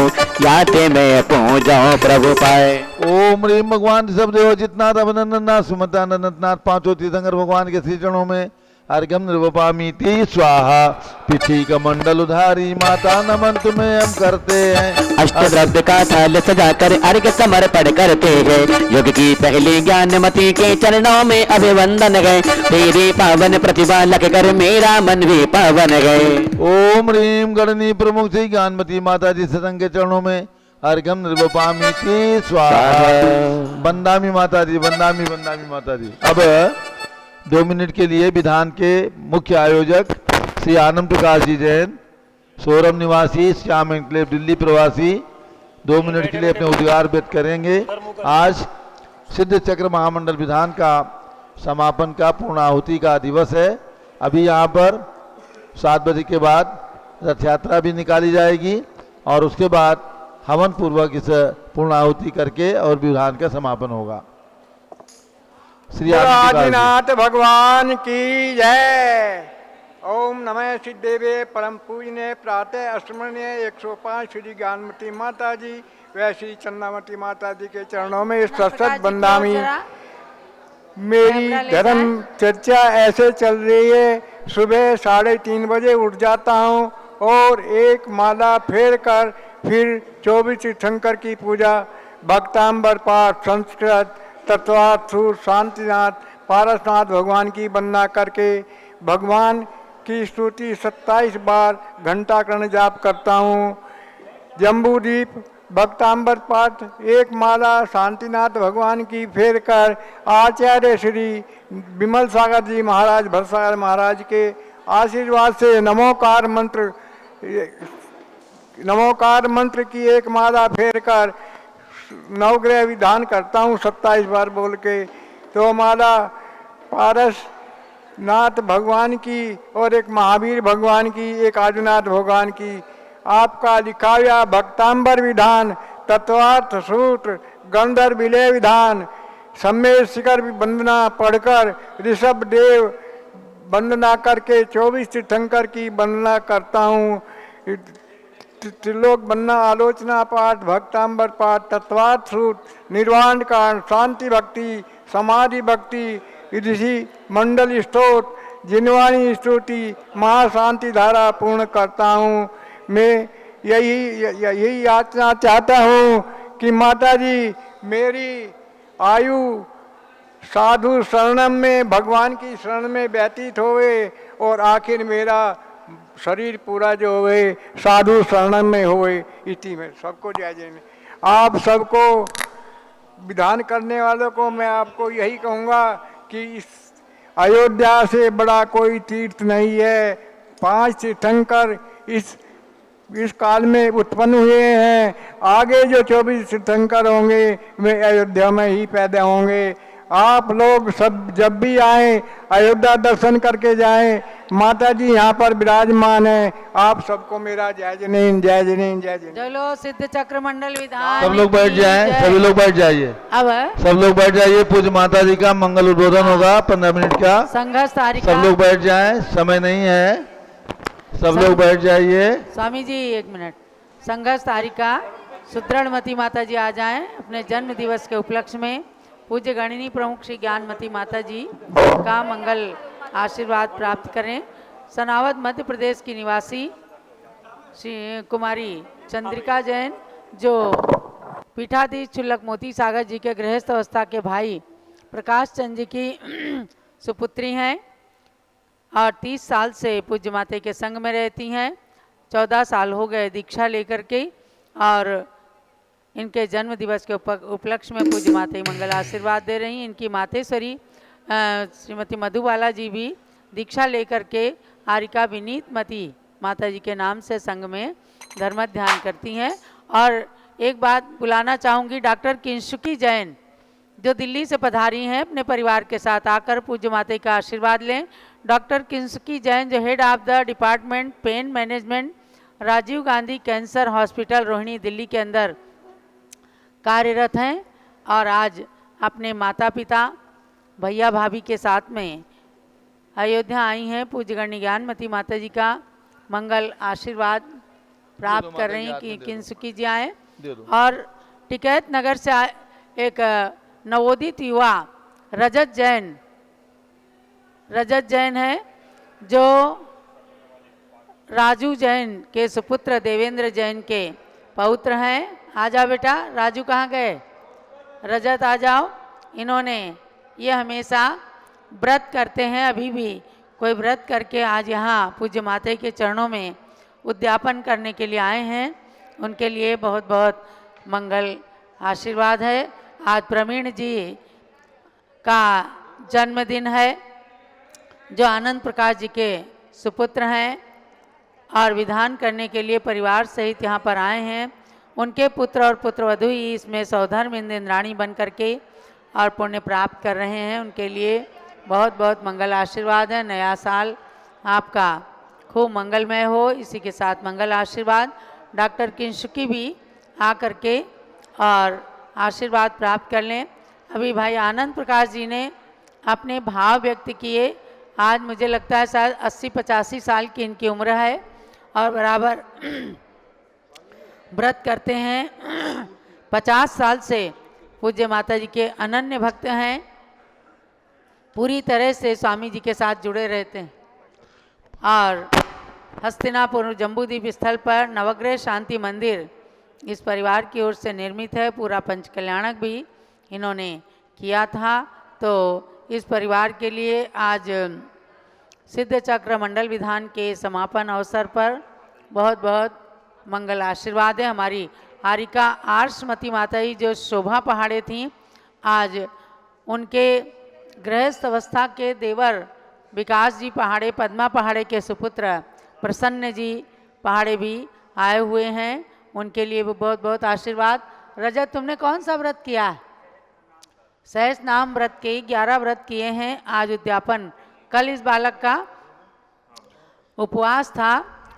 याते में पूजाऊं प्रभु पाए। ओम ह्रीम भगवान ऋषभ देव जितनाथ अभिनंदननाथ सुमतानंदनाथ पांचों तीर्थंकर भगवान के श्री चरणों में अर्घ्यम निर्वपामीति स्वाहा। पृथ्वी का मंडल उधारी माता नमन तुम्हें हम करते हैं। अष्टद्रव्य का थाल सजाकर अर्घ्य समर्पण करते हैं युग की पहली ज्ञानमती के चरणों में अभिवंदन गए तेरे पावन प्रतिभा लग कर मेरा मन भी पावन गए। ओम ह्रीम गणनी प्रमुख श्री ज्ञानमती माता जी सत्संग के चरणों में अर्घ्यम निर्वपामीति स्वाहा। बंदामी माता जी बंदामी बंदामी माता जी। अब 2 मिनट के लिए विधान के मुख्य आयोजक श्री आनंद प्रकाश जी जैन सोरम निवासी श्याम एनक्लेव दिल्ली प्रवासी 2 मिनट के लिए अपने उद्गार व्यक्त करेंगे। आज सिद्ध चक्र महामंडल विधान का समापन का पूर्णाहुति का दिवस है। अभी यहाँ पर 7 बजे के बाद रथ यात्रा भी निकाली जाएगी और उसके बाद हवन पूर्वक इस पूर्णाहुति करके और विधान का समापन होगा। श्री आदिनाथ भगवान की जय। ओम नमः सिद्धेवे परम पूजने प्रातः अस्मरणीय 105 श्री ज्ञानमती माता जी व श्री चंद्रावती माता जी के चरणों में सशत बंदामी। मेरी धर्म चर्चा ऐसे चल रही है, सुबह 3:30 बजे उठ जाता हूँ और एक माला फेर कर फिर 24 तीर्थंकर की पूजा भक्तांबर पाठ संस्कृत तत्वार्थ शांतिनाथ पारसनाथ भगवान की वंदना करके भगवान की स्तुति 27 बार घंटाकरण जाप करता हूँ। जम्बूदीप भक्तांबर पाठ एक माला शांतिनाथ भगवान की फेर कर आचार्य श्री विमल सागर जी महाराज भरसागर महाराज के आशीर्वाद से नमोकार मंत्र की एक माला फेर कर नवग्रह विधान करता हूँ 27 बार बोल के। तो माला पारस नाथ भगवान की और एक महावीर भगवान की एक आदिनाथ भगवान की। आपका लिखा हुआ भक्तांबर विधान तत्वार्थ सूत्र गंधर्व विलय विधान सम्मेद शिखर वंदना पढ़कर ऋषभ देव वंदना करके 24 तीर्थंकर की वंदना करता हूँ। त्रिलोक वंदना आलोचना पाठ भक्तांबर पाठ तत्वार्थ सूत्र निर्वाण कांड शांति भक्ति समाधि भक्ति ऋषि मंडल स्तोत्र जिनवाणी स्तुति महाशांति धारा पूर्ण करता हूँ। मैं यही याचना चाहता हूँ कि माता जी मेरी आयु साधु शरणम में भगवान की शरण में व्यतीत होवे और आखिर मेरा शरीर पूरा जो होवे साधु शरणम में होवे। इसी में सबको जय जय। आप सबको विधान करने वालों को मैं आपको यही कहूँगा कि इस अयोध्या से बड़ा कोई तीर्थ नहीं है। 5 तीर्थंकर इस काल में उत्पन्न हुए हैं। आगे जो 24 तीर्थंकर होंगे वे अयोध्या में ही पैदा होंगे। आप लोग सब जब भी आएं अयोध्या दर्शन करके जाएं। माता जी यहाँ पर विराजमान है। आप सबको मेरा जय जनीन जय जनीन जय जनीन। चलो सिद्ध चक्र मंडल विधान सब लोग बैठ की जाएं, जय। सभी लोग बैठ जाइए, अब सब लोग बैठ जाइए। पूज्य माता जी का मंगल उद्बोधन होगा 15 मिनट का। संघर्ष तारिका। सब लोग बैठ जाएं, समय नहीं है, सब लोग बैठ जाइए। स्वामी जी 1 मिनट। संघर्ष तारिका सुदृढ़मती माता जी आ जाएं अपने जन्म दिवस के उपलक्ष्य में। पूज्य गणिनी प्रमुख श्री ज्ञानमती माता जी का मंगल आशीर्वाद प्राप्त करें। सनावद मध्य प्रदेश की निवासी श्री कुमारी चंद्रिका जैन, जो पीठाधीश चुल्लक मोती सागर जी के गृहस्थ अवस्था के भाई प्रकाश चंद जी की सुपुत्री हैं और 30 साल से पूज्य माता के संग में रहती हैं। 14 साल हो गए दीक्षा लेकर के और इनके जन्म दिवस के उपलक्ष्य में पूज्य माता मंगल आशीर्वाद दे रही हैं। इनकी मातेश्वरी श्रीमती मधुबाला जी भी दीक्षा लेकर के आरिका विनीतमती माता जी के नाम से संघ में धर्म ध्यान करती हैं। और एक बात बुलाना चाहूँगी, डॉक्टर किंसुकी जैन जो दिल्ली से पधारी हैं अपने परिवार के साथ आकर पूज्य माता का आशीर्वाद लें। डॉक्टर किंसुकी जैन जो head of the department pain management Rajiv Gandhi cancer hospital Rohini Delhi के अंदर कार्यरत हैं और आज अपने माता पिता भैया भाभी के साथ में अयोध्या आई हैं। पूज्य गण्य ज्ञानमती माता जी का मंगल आशीर्वाद प्राप्त कर रही कि किंसुकी जी आए। और टिकैत नगर से एक नवोदित युवा रजत जैन है जो राजू जैन के सुपुत्र देवेंद्र जैन के पौत्र हैं। आ जाओ बेटा, राजू कहाँ गए? रजत आ जाओ। इन्होंने ये हमेशा व्रत करते हैं, अभी भी कोई व्रत करके आज यहाँ पूज्य माता के चरणों में उद्यापन करने के लिए आए हैं। उनके लिए बहुत बहुत मंगल आशीर्वाद है। आज प्रवीण जी का जन्मदिन है जो आनंद प्रकाश जी के सुपुत्र हैं और विधान करने के लिए परिवार सहित यहाँ पर आए हैं। उनके पुत्र और पुत्रवधू ही इसमें सौधर्म इंद्राणी बन करके और पुण्य प्राप्त कर रहे हैं। उनके लिए बहुत बहुत मंगल आशीर्वाद है। नया साल आपका खूब मंगलमय हो, इसी के साथ मंगल आशीर्वाद। डॉक्टर किंसुकी भी आ करके और आशीर्वाद प्राप्त कर लें। अभी भाई आनंद प्रकाश जी ने अपने भाव व्यक्त किए। आज मुझे लगता है शायद 80-85 साल की इनकी उम्र है और बराबर व्रत करते हैं। 50 साल से पूज्य माता जी के अनन्य भक्त हैं, पूरी तरह से स्वामी जी के साथ जुड़े रहते हैं। और हस्तिनापुर जम्बूद्वीप स्थल पर नवग्रह शांति मंदिर इस परिवार की ओर से निर्मित है। पूरा पंचकल्याणक भी इन्होंने किया था। तो इस परिवार के लिए आज सिद्ध चक्र मंडल विधान के समापन अवसर पर बहुत बहुत मंगल आशीर्वाद है। हमारी आरिका आर्षमती माता जी जो शोभा पहाड़े थीं, आज उनके गृहस्थ अवस्था के देवर विकास जी पहाड़े, पद्मा पहाड़े के सुपुत्र प्रसन्न जी पहाड़े भी आए हुए हैं। उनके लिए भी बहुत बहुत आशीर्वाद। रजत, तुमने कौन सा व्रत किया है? सहस नाम व्रत के 11 व्रत किए हैं। आज उद्यापन, कल इस बालक का उपवास था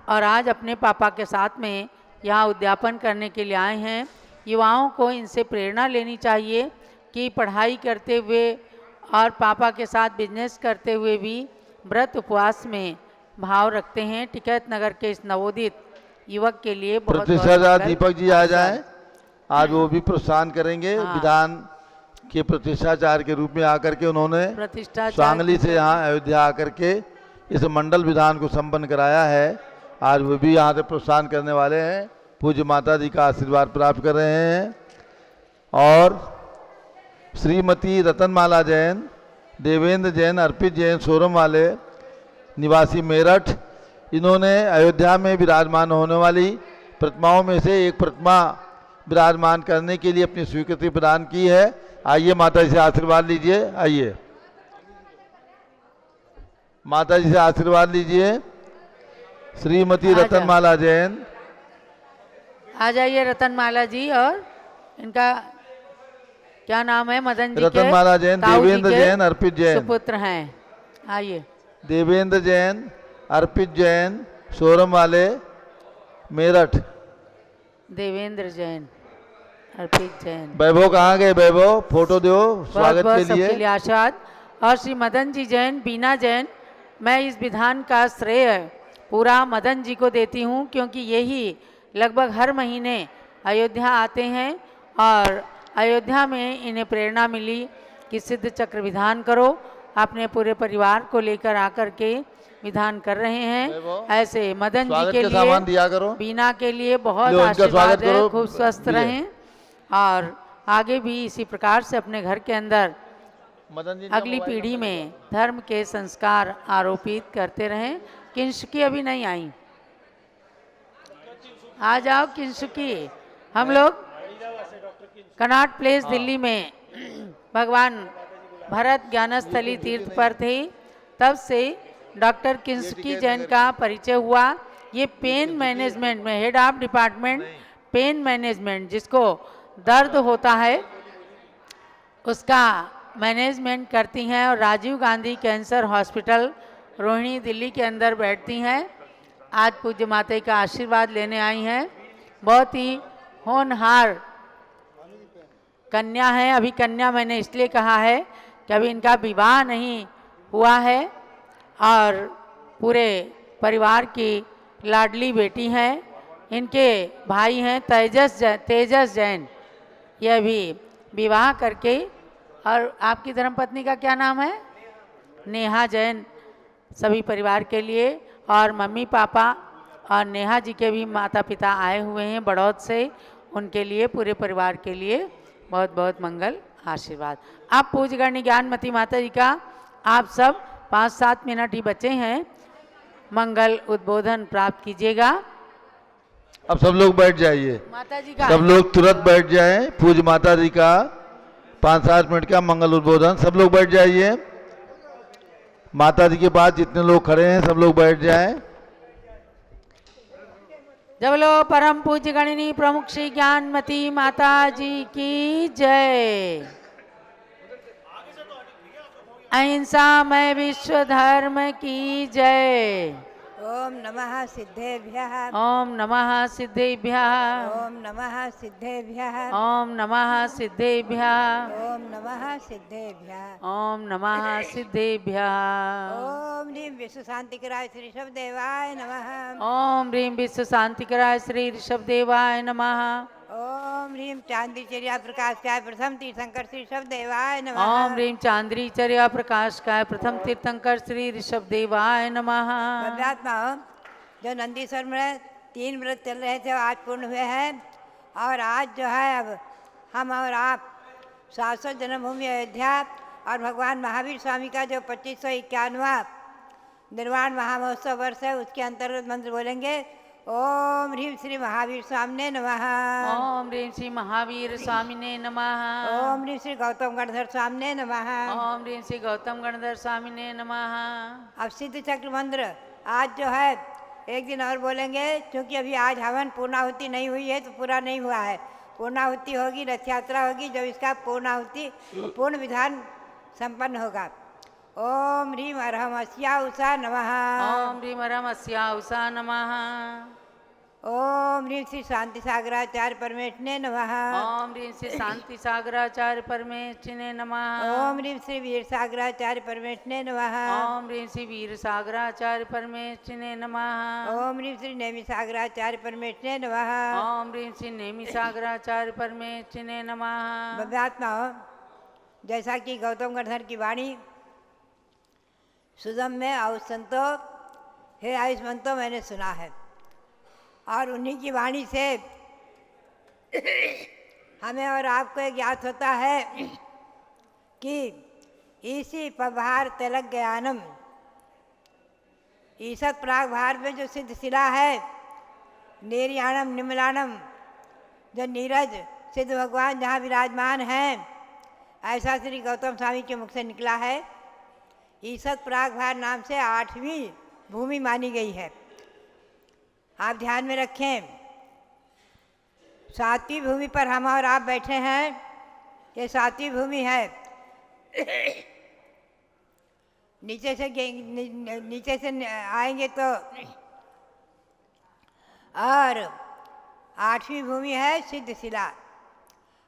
और आज अपने पापा के साथ में यहाँ उद्यापन करने के लिए आए हैं। युवाओं को इनसे प्रेरणा लेनी चाहिए कि पढ़ाई करते हुए और पापा के साथ बिजनेस करते हुए भी व्रत उपवास में भाव रखते हैं। टिकैत नगर के इस नवोदित युवक के लिए बहुत प्रतिष्ठा दीपक जी आ जाएं। आज वो भी प्रोत्साहन करेंगे। विधान के प्रतिष्ठाचार्य के रूप में आकर के उन्होंने सांगली से यहाँ अयोध्या आकर के इस मंडल विधान को संपन्न कराया है। आज वो भी यहाँ से प्रोत्साहन करने वाले हैं। पूज्य माता जी का आशीर्वाद प्राप्त कर रहे हैं। और श्रीमती रतनमाला जैन, देवेंद्र जैन, अर्पित जैन, सोरम वाले निवासी मेरठ, इन्होंने अयोध्या में विराजमान होने वाली प्रतिमाओं में से एक प्रतिमा विराजमान करने के लिए अपनी स्वीकृति प्रदान की है। आइए माता जी से आशीर्वाद लीजिए। आइए माता जी से आशीर्वाद लीजिए। श्रीमती आ जा। रतनमाला जैन, आ जाइए रतनमाला जी। और इनका क्या नाम है? मदन जी के रतनमाला जैन, ताऊ जी देवेंद्र के जैन, अर्पित जैन। सुपुत्र हैं। आइए। देवेंद्र जैन, अर्पित जैन, शोरम वाले, मेरठ। देवेंद्र जैन, अर्पित जैन, वैभव कहाँ गए? वैभव फोटो दो बहुत स्वागत बहुत के सबके लिए लिए। आशीर्वाद। और श्री मदन जी जैन, बीना जैन, मैं इस विधान का श्रेय पूरा मदन जी को देती हूँ, क्योंकि यही लगभग हर महीने अयोध्या आते हैं और अयोध्या में इन्हें प्रेरणा मिली कि सिद्ध चक्र विधान करो। अपने पूरे परिवार को लेकर आकर के विधान कर रहे हैं। वैभव, ऐसे मदन जी स्वागत के के लिए, सामान दिया करो। बीना के लिए बहुत लो, इनका स्वागत आशीर्वाद है। करो। खूब स्वस्थ दिए। रहें और आगे भी इसी प्रकार से अपने घर के अंदर मदन जी अगली पीढ़ी में धर्म के संस्कार आरोपित करते रहें। किंसुकी अभी नहीं आई, आ जाओ किंसुकी। हम लोग कनॉट प्लेस दिल्ली में भगवान भरत ज्ञानस्थली तीर्थ पर थे, तब से डॉक्टर किंसुकी जैन का परिचय हुआ। ये पेन मैनेजमेंट में head of department pain management, जिसको दर्द होता है उसका मैनेजमेंट करती हैं और राजीव गांधी कैंसर हॉस्पिटल रोहिणी दिल्ली के अंदर बैठती हैं। आज पूज्य माता का आशीर्वाद लेने आई हैं। बहुत ही होनहार कन्या है। अभी कन्या मैंने इसलिए कहा है कि अभी इनका विवाह नहीं हुआ है और पूरे परिवार की लाडली बेटी हैं। इनके भाई हैं तेजस जैन, यह भी विवाह करके। और आपकी धर्मपत्नी का क्या नाम है? नेहा जैन। सभी परिवार के लिए और मम्मी पापा और नेहा जी के भी माता पिता आए हुए हैं बड़ौद से, उनके लिए पूरे परिवार के लिए बहुत बहुत मंगल आशीर्वाद। आप पूज्य गण्य ज्ञानमती माता जी का आप सब 5-7 मिनट ही बचे हैं, मंगल उद्बोधन प्राप्त कीजिएगा। अब सब लोग बैठ जाइए। माता जी का सब लोग तुरंत बैठ जाएं। पूज्य माता जी का 5-7 मिनट का मंगल उद्बोधन। सब लोग बैठ जाइए। माता जी के पास जितने लोग खड़े हैं सब लोग बैठ जाएं। जब लो परम पूज्य गणिनी प्रमुख श्री ज्ञानमती माता जी की जय। अहिंसा में विश्व धर्म की जय। ओम नमः सिद्धेभ्यः। ओम नमः सिद्धेभ्यः। ओम नमः सिद्धेभ्यः। ओम नमः सिद्धेभ्यः। ओम नमः सिद्धेभ्यः। ओम नमः सिद्धेभ्यः। ओम ह्रीं विश्व शांतिकराय श्री ऋषभदेवाय नमः। ओम ह्रीं विश्व शांतिकराय श्री ऋषभदेवाय नमः। ओम ह्रीं चांद्रीचर्या प्रकाशकाय प्रथम तीर्थंकर श्री ऋषभदेवाय नमः। ओम ह्रीं चांद्रीचर्या प्रकाशकाय प्रथम तीर्थंकर श्री ऋषभदेवाय नमः। भव्यात्मा जो नंदीश्वर में 3 व्रत चल रहे थे वो आज पूर्ण हुए हैं और आज जो है अब हम और आप 700 जन्मभूमि अयोध्या और भगवान महावीर स्वामी का जो 2551वां निर्वाण महामहोत्सव वर्ष है उसके अंतर्गत मंत्र बोलेंगे। ओम ह्रीं श्री महावीर स्वामिने नमः। ओम ह्रीं श्री महावीर स्वामिने नमः। ओम ह्रीं श्री गौतम गणधर स्वामिने नमः। ओम ह्रीं श्री गौतम गणधर स्वामिने नमः। अब सिद्ध चक्र मंत्र आज जो है एक दिन और बोलेंगे, क्योंकि अभी आज हवन पूर्णाहुति नहीं हुई है तो पूरा नहीं हुआ है। पूर्णाहुति होगी, रथ यात्रा होगी, जब इसका पूर्णाहुति पूर्ण विधान संपन्न होगा। ओम ह्रीं अरहमस्या उषा नमः। ओम ह्रीं अरहमस्या उषा नमः। ओम ह्रीं श्री शांति सागराचार्य परमेश्वरने नमः। ओम ह्रीं श्री शांति सागराचार्य परमेश्वरने नमः। ओम ह्रीं श्री वीर सागराचार्य परमेश्वरने नमः। ओम ह्रीं श्री वीर सागराचार्य परमेश्वरने नमः। ओम ह्रीं श्री नेमि सागराचार्य परमेश्वरने नमः। ओम ह्रीं श्री नेमि सागराचार्य परमेश्वरने नमः। भव्यात्मा जैसा कि गौतम गणधर की वाणी सुदम में आयुष संतो हे आयुष्मंतो मैंने सुना है और उन्हीं की वाणी से हमें और आपको एक ज्ञात होता है कि इसी पभार तिलक ज्ञानम, ईसत प्राग भार में जो सिद्ध शिला है, निर्याणम निमलानम, जो नीरज सिद्ध भगवान जहाँ विराजमान हैं, ऐसा श्री गौतम स्वामी के मुख से निकला है। ईसत प्राग भार नाम से 8वीं भूमि मानी गई है। आप ध्यान में रखें, सातवीं भूमि पर हम और आप बैठे हैं। ये सातवीं भूमि है। नीचे से आएंगे तो और आठवीं भूमि है सिद्ध शिला।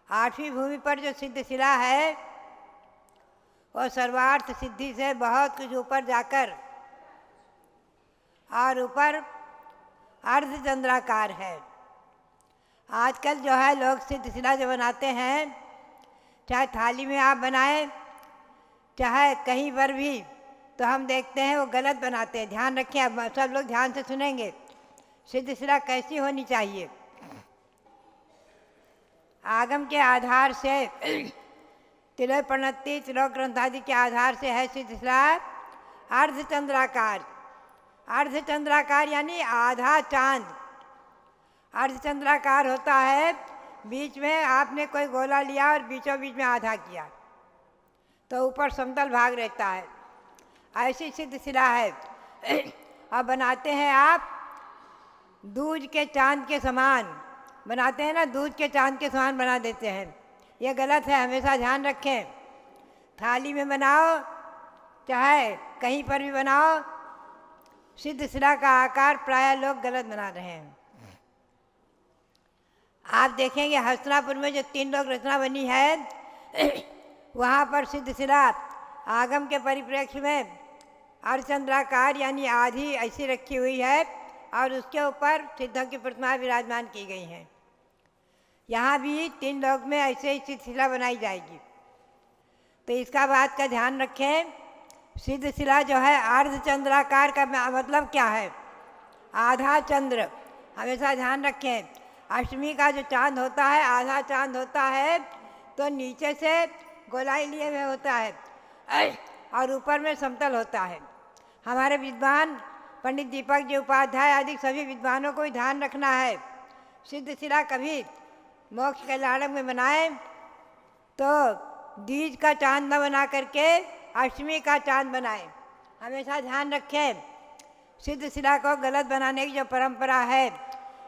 आठवीं भूमि पर जो सिद्ध शिला है वो सर्वार्थ सिद्धि से बहुत कुछ ऊपर जाकर और ऊपर अर्धचंद्राकार है। आजकल जो है लोग सिद्ध शिला जो बनाते हैं, चाहे थाली में आप बनाएं चाहे कहीं पर भी, तो हम देखते हैं वो गलत बनाते हैं। ध्यान रखें, अब सब लोग ध्यान से सुनेंगे। सिद्ध शिला कैसी होनी चाहिए? आगम के आधार से तिलोक प्रणति तिलोक ग्रंथ आदि के आधार से है सिद्ध शिला अर्धचंद्राकार। अर्धचंद्राकार यानी आधा चांद। अर्धचंद्राकार होता है, बीच में आपने कोई गोला लिया और बीचों बीच में आधा किया तो ऊपर समतल भाग रहता है। ऐसी सिद्ध शिला है। अब बनाते हैं आप दूज के चांद के समान बनाते हैं ना, दूज के चांद के समान बना देते हैं। ये गलत है, हमेशा ध्यान रखें। थाली में बनाओ चाहे कहीं पर भी बनाओ, सिद्ध शिला का आकार प्राय लोग गलत बना रहे हैं। आप देखेंगे हस्तिनापुर में जो 3 लोक रचना बनी है वहाँ पर सिद्ध शिला आगम के परिप्रेक्ष्य में अर्धचंद्राकार यानी आधी ऐसी रखी हुई है और उसके ऊपर सिद्धों की प्रतिमा विराजमान की गई हैं। यहाँ भी 3 लोक में ऐसे ही सिद्ध शिला बनाई जाएगी। तो इसका बात का ध्यान रखें। सिद्ध शिला जो है अर्धचंद्राकार का मतलब क्या है? आधा चंद्र। हमेशा ध्यान रखें, अष्टमी का जो चांद होता है आधा चांद होता है, तो नीचे से गोलाई लिए हुए होता है और ऊपर में समतल होता है। हमारे विद्वान पंडित दीपक जी उपाध्याय आदि सभी विद्वानों को ध्यान रखना है। सिद्ध शिला कभी मोक्ष कल्याणक में बनाएं तो बीज का चांद न बना करके अष्टमी का चांद बनाएं। हमेशा ध्यान रखें, सिद्ध शिला को गलत बनाने की जो परंपरा है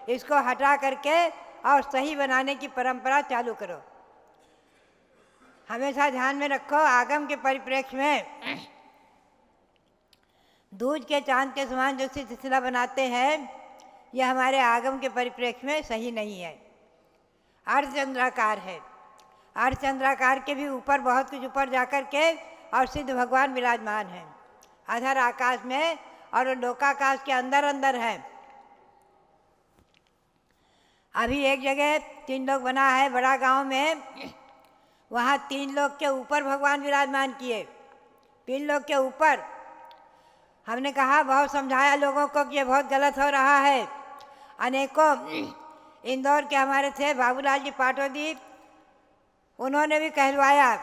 इसको हटा करके और सही बनाने की परंपरा चालू करो। हमेशा ध्यान में रखो, आगम के परिप्रेक्ष्य में दूज के चांद के समान जो सिद्ध शिला बनाते हैं यह हमारे आगम के परिप्रेक्ष्य में सही नहीं है। अर्धचंद्राकार है। अर्धचंद्राकार के भी ऊपर बहुत कुछ ऊपर जाकर के और सिद्ध भगवान विराजमान हैं अधर आकाश में, और वो लोकाकाश के अंदर अंदर है। अभी एक जगह 3 लोक बना है बड़ा गांव में, वहाँ 3 लोक के ऊपर भगवान विराजमान किए। 3 लोक के ऊपर। हमने कहा, बहुत समझाया लोगों को कि ये बहुत गलत हो रहा है। अनेकों इंदौर के हमारे थे बाबूलाल जी पाटोदी, उन्होंने भी कहलवाया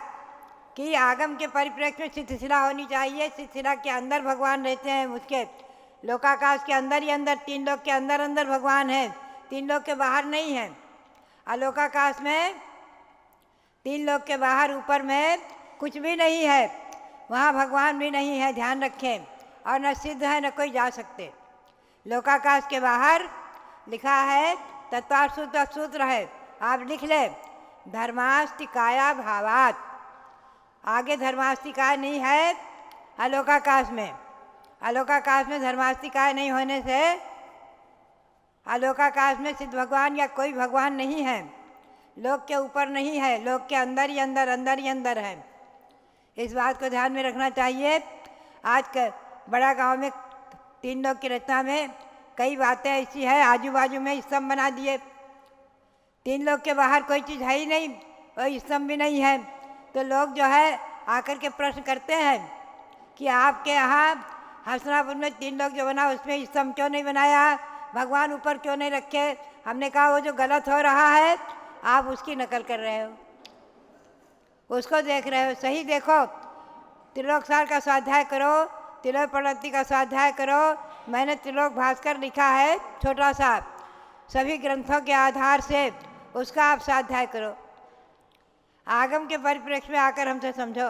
कि आगम के परिप्रेक्ष्य में सिद्ध शिला होनी चाहिए। सिद्ध शिला के अंदर भगवान रहते हैं, उसके लोकाकाश के अंदर ही अंदर 3 लोक के अंदर अंदर भगवान है, 3 लोक के बाहर नहीं है। अलोकाकाश में 3 लोक के बाहर ऊपर में कुछ भी नहीं है, वहाँ भगवान भी नहीं है। ध्यान रखें। और न सिद्ध है न कोई जा सकते। लोकाकाश के बाहर लिखा है तत्वासूत्र सूत्र है, आप लिख ले, धर्मास्तिकाया भावात। आगे धर्मास्तिकाय नहीं है अलोकाकाश में। अलोकाकाश में धर्मास्तिकाय नहीं होने से अलोकाकाश में सिद्ध भगवान या कोई भगवान नहीं है। लोक के ऊपर नहीं है, लोक के अंदर ही अंदर है। इस बात को ध्यान में रखना चाहिए। आज का बड़ा गांव में 3 लोक की रचना में कई बातें ऐसी है, आजू बाजू में स्तंभ बना दिए। 3 लोक के बाहर कोई चीज़ है ही नहीं और स्तंभ भी नहीं है। तो लोग जो है आकर के प्रश्न करते हैं कि आपके यहाँ हस्तिनापुर में 3 लोक जो बना उसमें स्तंभ क्यों नहीं बनाया, भगवान ऊपर क्यों नहीं रखे। हमने कहा वो जो गलत हो रहा है आप उसकी नकल कर रहे हो, उसको देख रहे हो। सही देखो, त्रिलोक सार का स्वाध्याय करो, तिलोक प्रणति का स्वाध्याय करो। मैंने त्रिलोक भास्कर लिखा है छोटा सा, सभी ग्रंथों के आधार से उसका आप स्वाध्याय करो। आगम के परिप्रेक्ष्य में आकर हमसे समझो,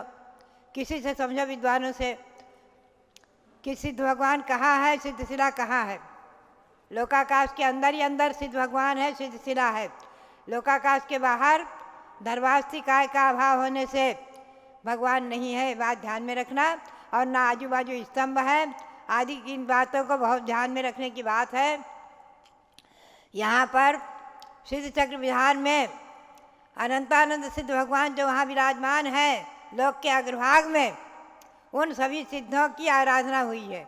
किसी से समझो, विद्वानों से कि सिद्ध भगवान कहाँ है, सिद्ध शिला कहाँ है। लोकाकाश के अंदर ही अंदर सिद्ध भगवान है, सिद्ध शिला है। लोकाकाश के बाहर धर्वास्थि काय का अभाव होने से भगवान नहीं है, बात ध्यान में रखना। और ना आजू बाजू स्तंभ है आदि, इन बातों को बहुत ध्यान में रखने की बात है। यहाँ पर सिद्ध चक्र विधान में अनंतानंद सिद्ध भगवान जो वहाँ विराजमान है लोक के अग्रभाग में, उन सभी सिद्धों की आराधना हुई है,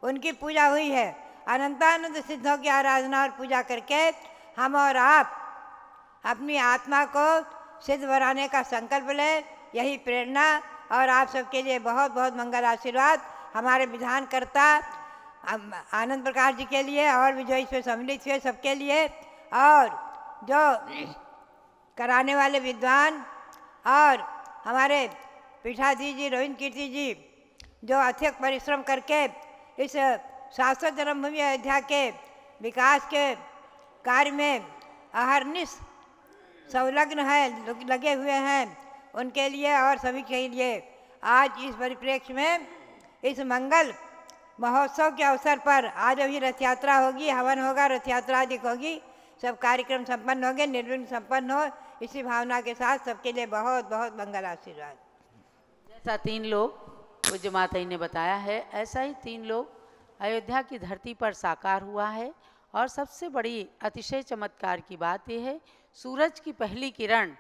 उनकी पूजा हुई है। अनंतानंद सिद्धों की आराधना और पूजा करके हम और आप अपनी आत्मा को सिद्ध बनाने का संकल्प लें, यही प्रेरणा। और आप सबके लिए बहुत बहुत मंगल आशीर्वाद हमारे विधानकर्ता आनंद प्रकाश जी के लिए और भी जो इसमें सम्मिलित हुए सबके लिए, और जो कराने वाले विद्वान और हमारे पीठाधीश जी रोहित कीर्ति जी जो अत्यधिक परिश्रम करके इस शाश्वत जन्मभूमि अयोध्या के विकास के कार्य में अहर्निश संलग्न है, लगे हुए हैं, उनके लिए और सभी के लिए आज इस परिप्रेक्ष्य में इस मंगल महोत्सव के अवसर पर आज अभी रथ यात्रा होगी, हवन होगा, रथ यात्रा आदि होगी, सब कार्यक्रम संपन्न होंगे, निर्विघ्न संपन्न हो, इसी भावना के साथ सबके लिए बहुत बहुत मंगल आशीर्वाद। जैसा 3 लोग पूज्य माता जी ने बताया है, ऐसा ही 3 लोग अयोध्या की धरती पर साकार हुआ है। और सबसे बड़ी अतिशय चमत्कार की बात यह है, सूरज की पहली किरण,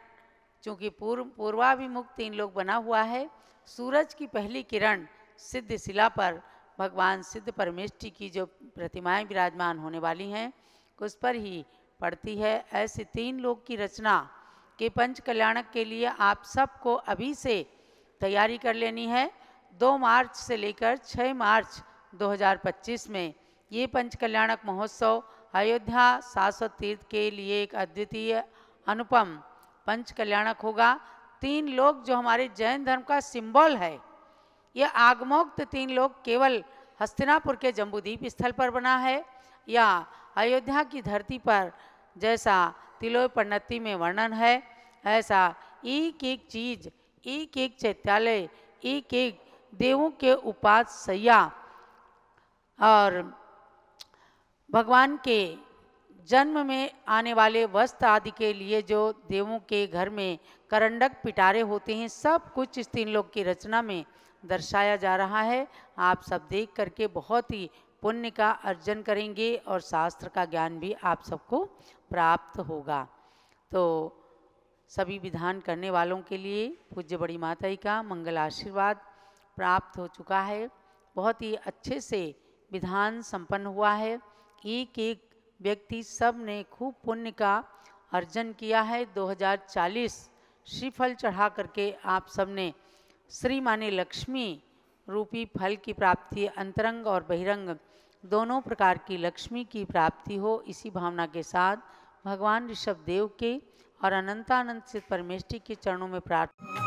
चूँकि पूर्वाभिमुख 3 लोग बना हुआ है, सूरज की पहली किरण सिद्ध शिला पर भगवान सिद्ध परमेष्ठी की जो प्रतिमाएं विराजमान होने वाली हैं उस पर ही पड़ती है। ऐसे 3 लोग की रचना के पंच कल्याणक के लिए आप सबको अभी से तैयारी कर लेनी है। 2 मार्च से लेकर 6 मार्च 2025 में ये पंच कल्याणक महोत्सव अयोध्या शाश्वत तीर्थ के लिए एक अद्वितीय अनुपम पंच कल्याणक होगा। 3 लोग जो हमारे जैन धर्म का सिंबल है, यह आगमोक्त 3 लोग केवल हस्तिनापुर के जम्बूद्वीप स्थल पर बना है या अयोध्या की धरती पर जैसा तिलोय पन्नती में वर्णन है, ऐसा एक एक चीज, एक एक चैत्यालय, एक एक देवों के उपास सैया और भगवान के जन्म में आने वाले वस्त्र आदि के लिए जो देवों के घर में करंडक पिटारे होते हैं, सब कुछ इस 3 लोग की रचना में दर्शाया जा रहा है। आप सब देख करके बहुत ही पुण्य का अर्जन करेंगे और शास्त्र का ज्ञान भी आप सबको प्राप्त होगा। तो सभी विधान करने वालों के लिए पूज्य बड़ी माता जी का मंगल आशीर्वाद प्राप्त हो चुका है। बहुत ही अच्छे से विधान संपन्न हुआ है। एक एक व्यक्ति सब ने खूब पुण्य का अर्जन किया है। 2040 श्रीफल चढ़ा करके आप सब ने श्री माने लक्ष्मी रूपी फल की प्राप्ति, अंतरंग और बहिरंग दोनों प्रकार की लक्ष्मी की प्राप्ति हो, इसी भावना के साथ भगवान ऋषभ देव के और अनंतानंद सिद्ध परमेष्ठी के चरणों में प्रार्थना।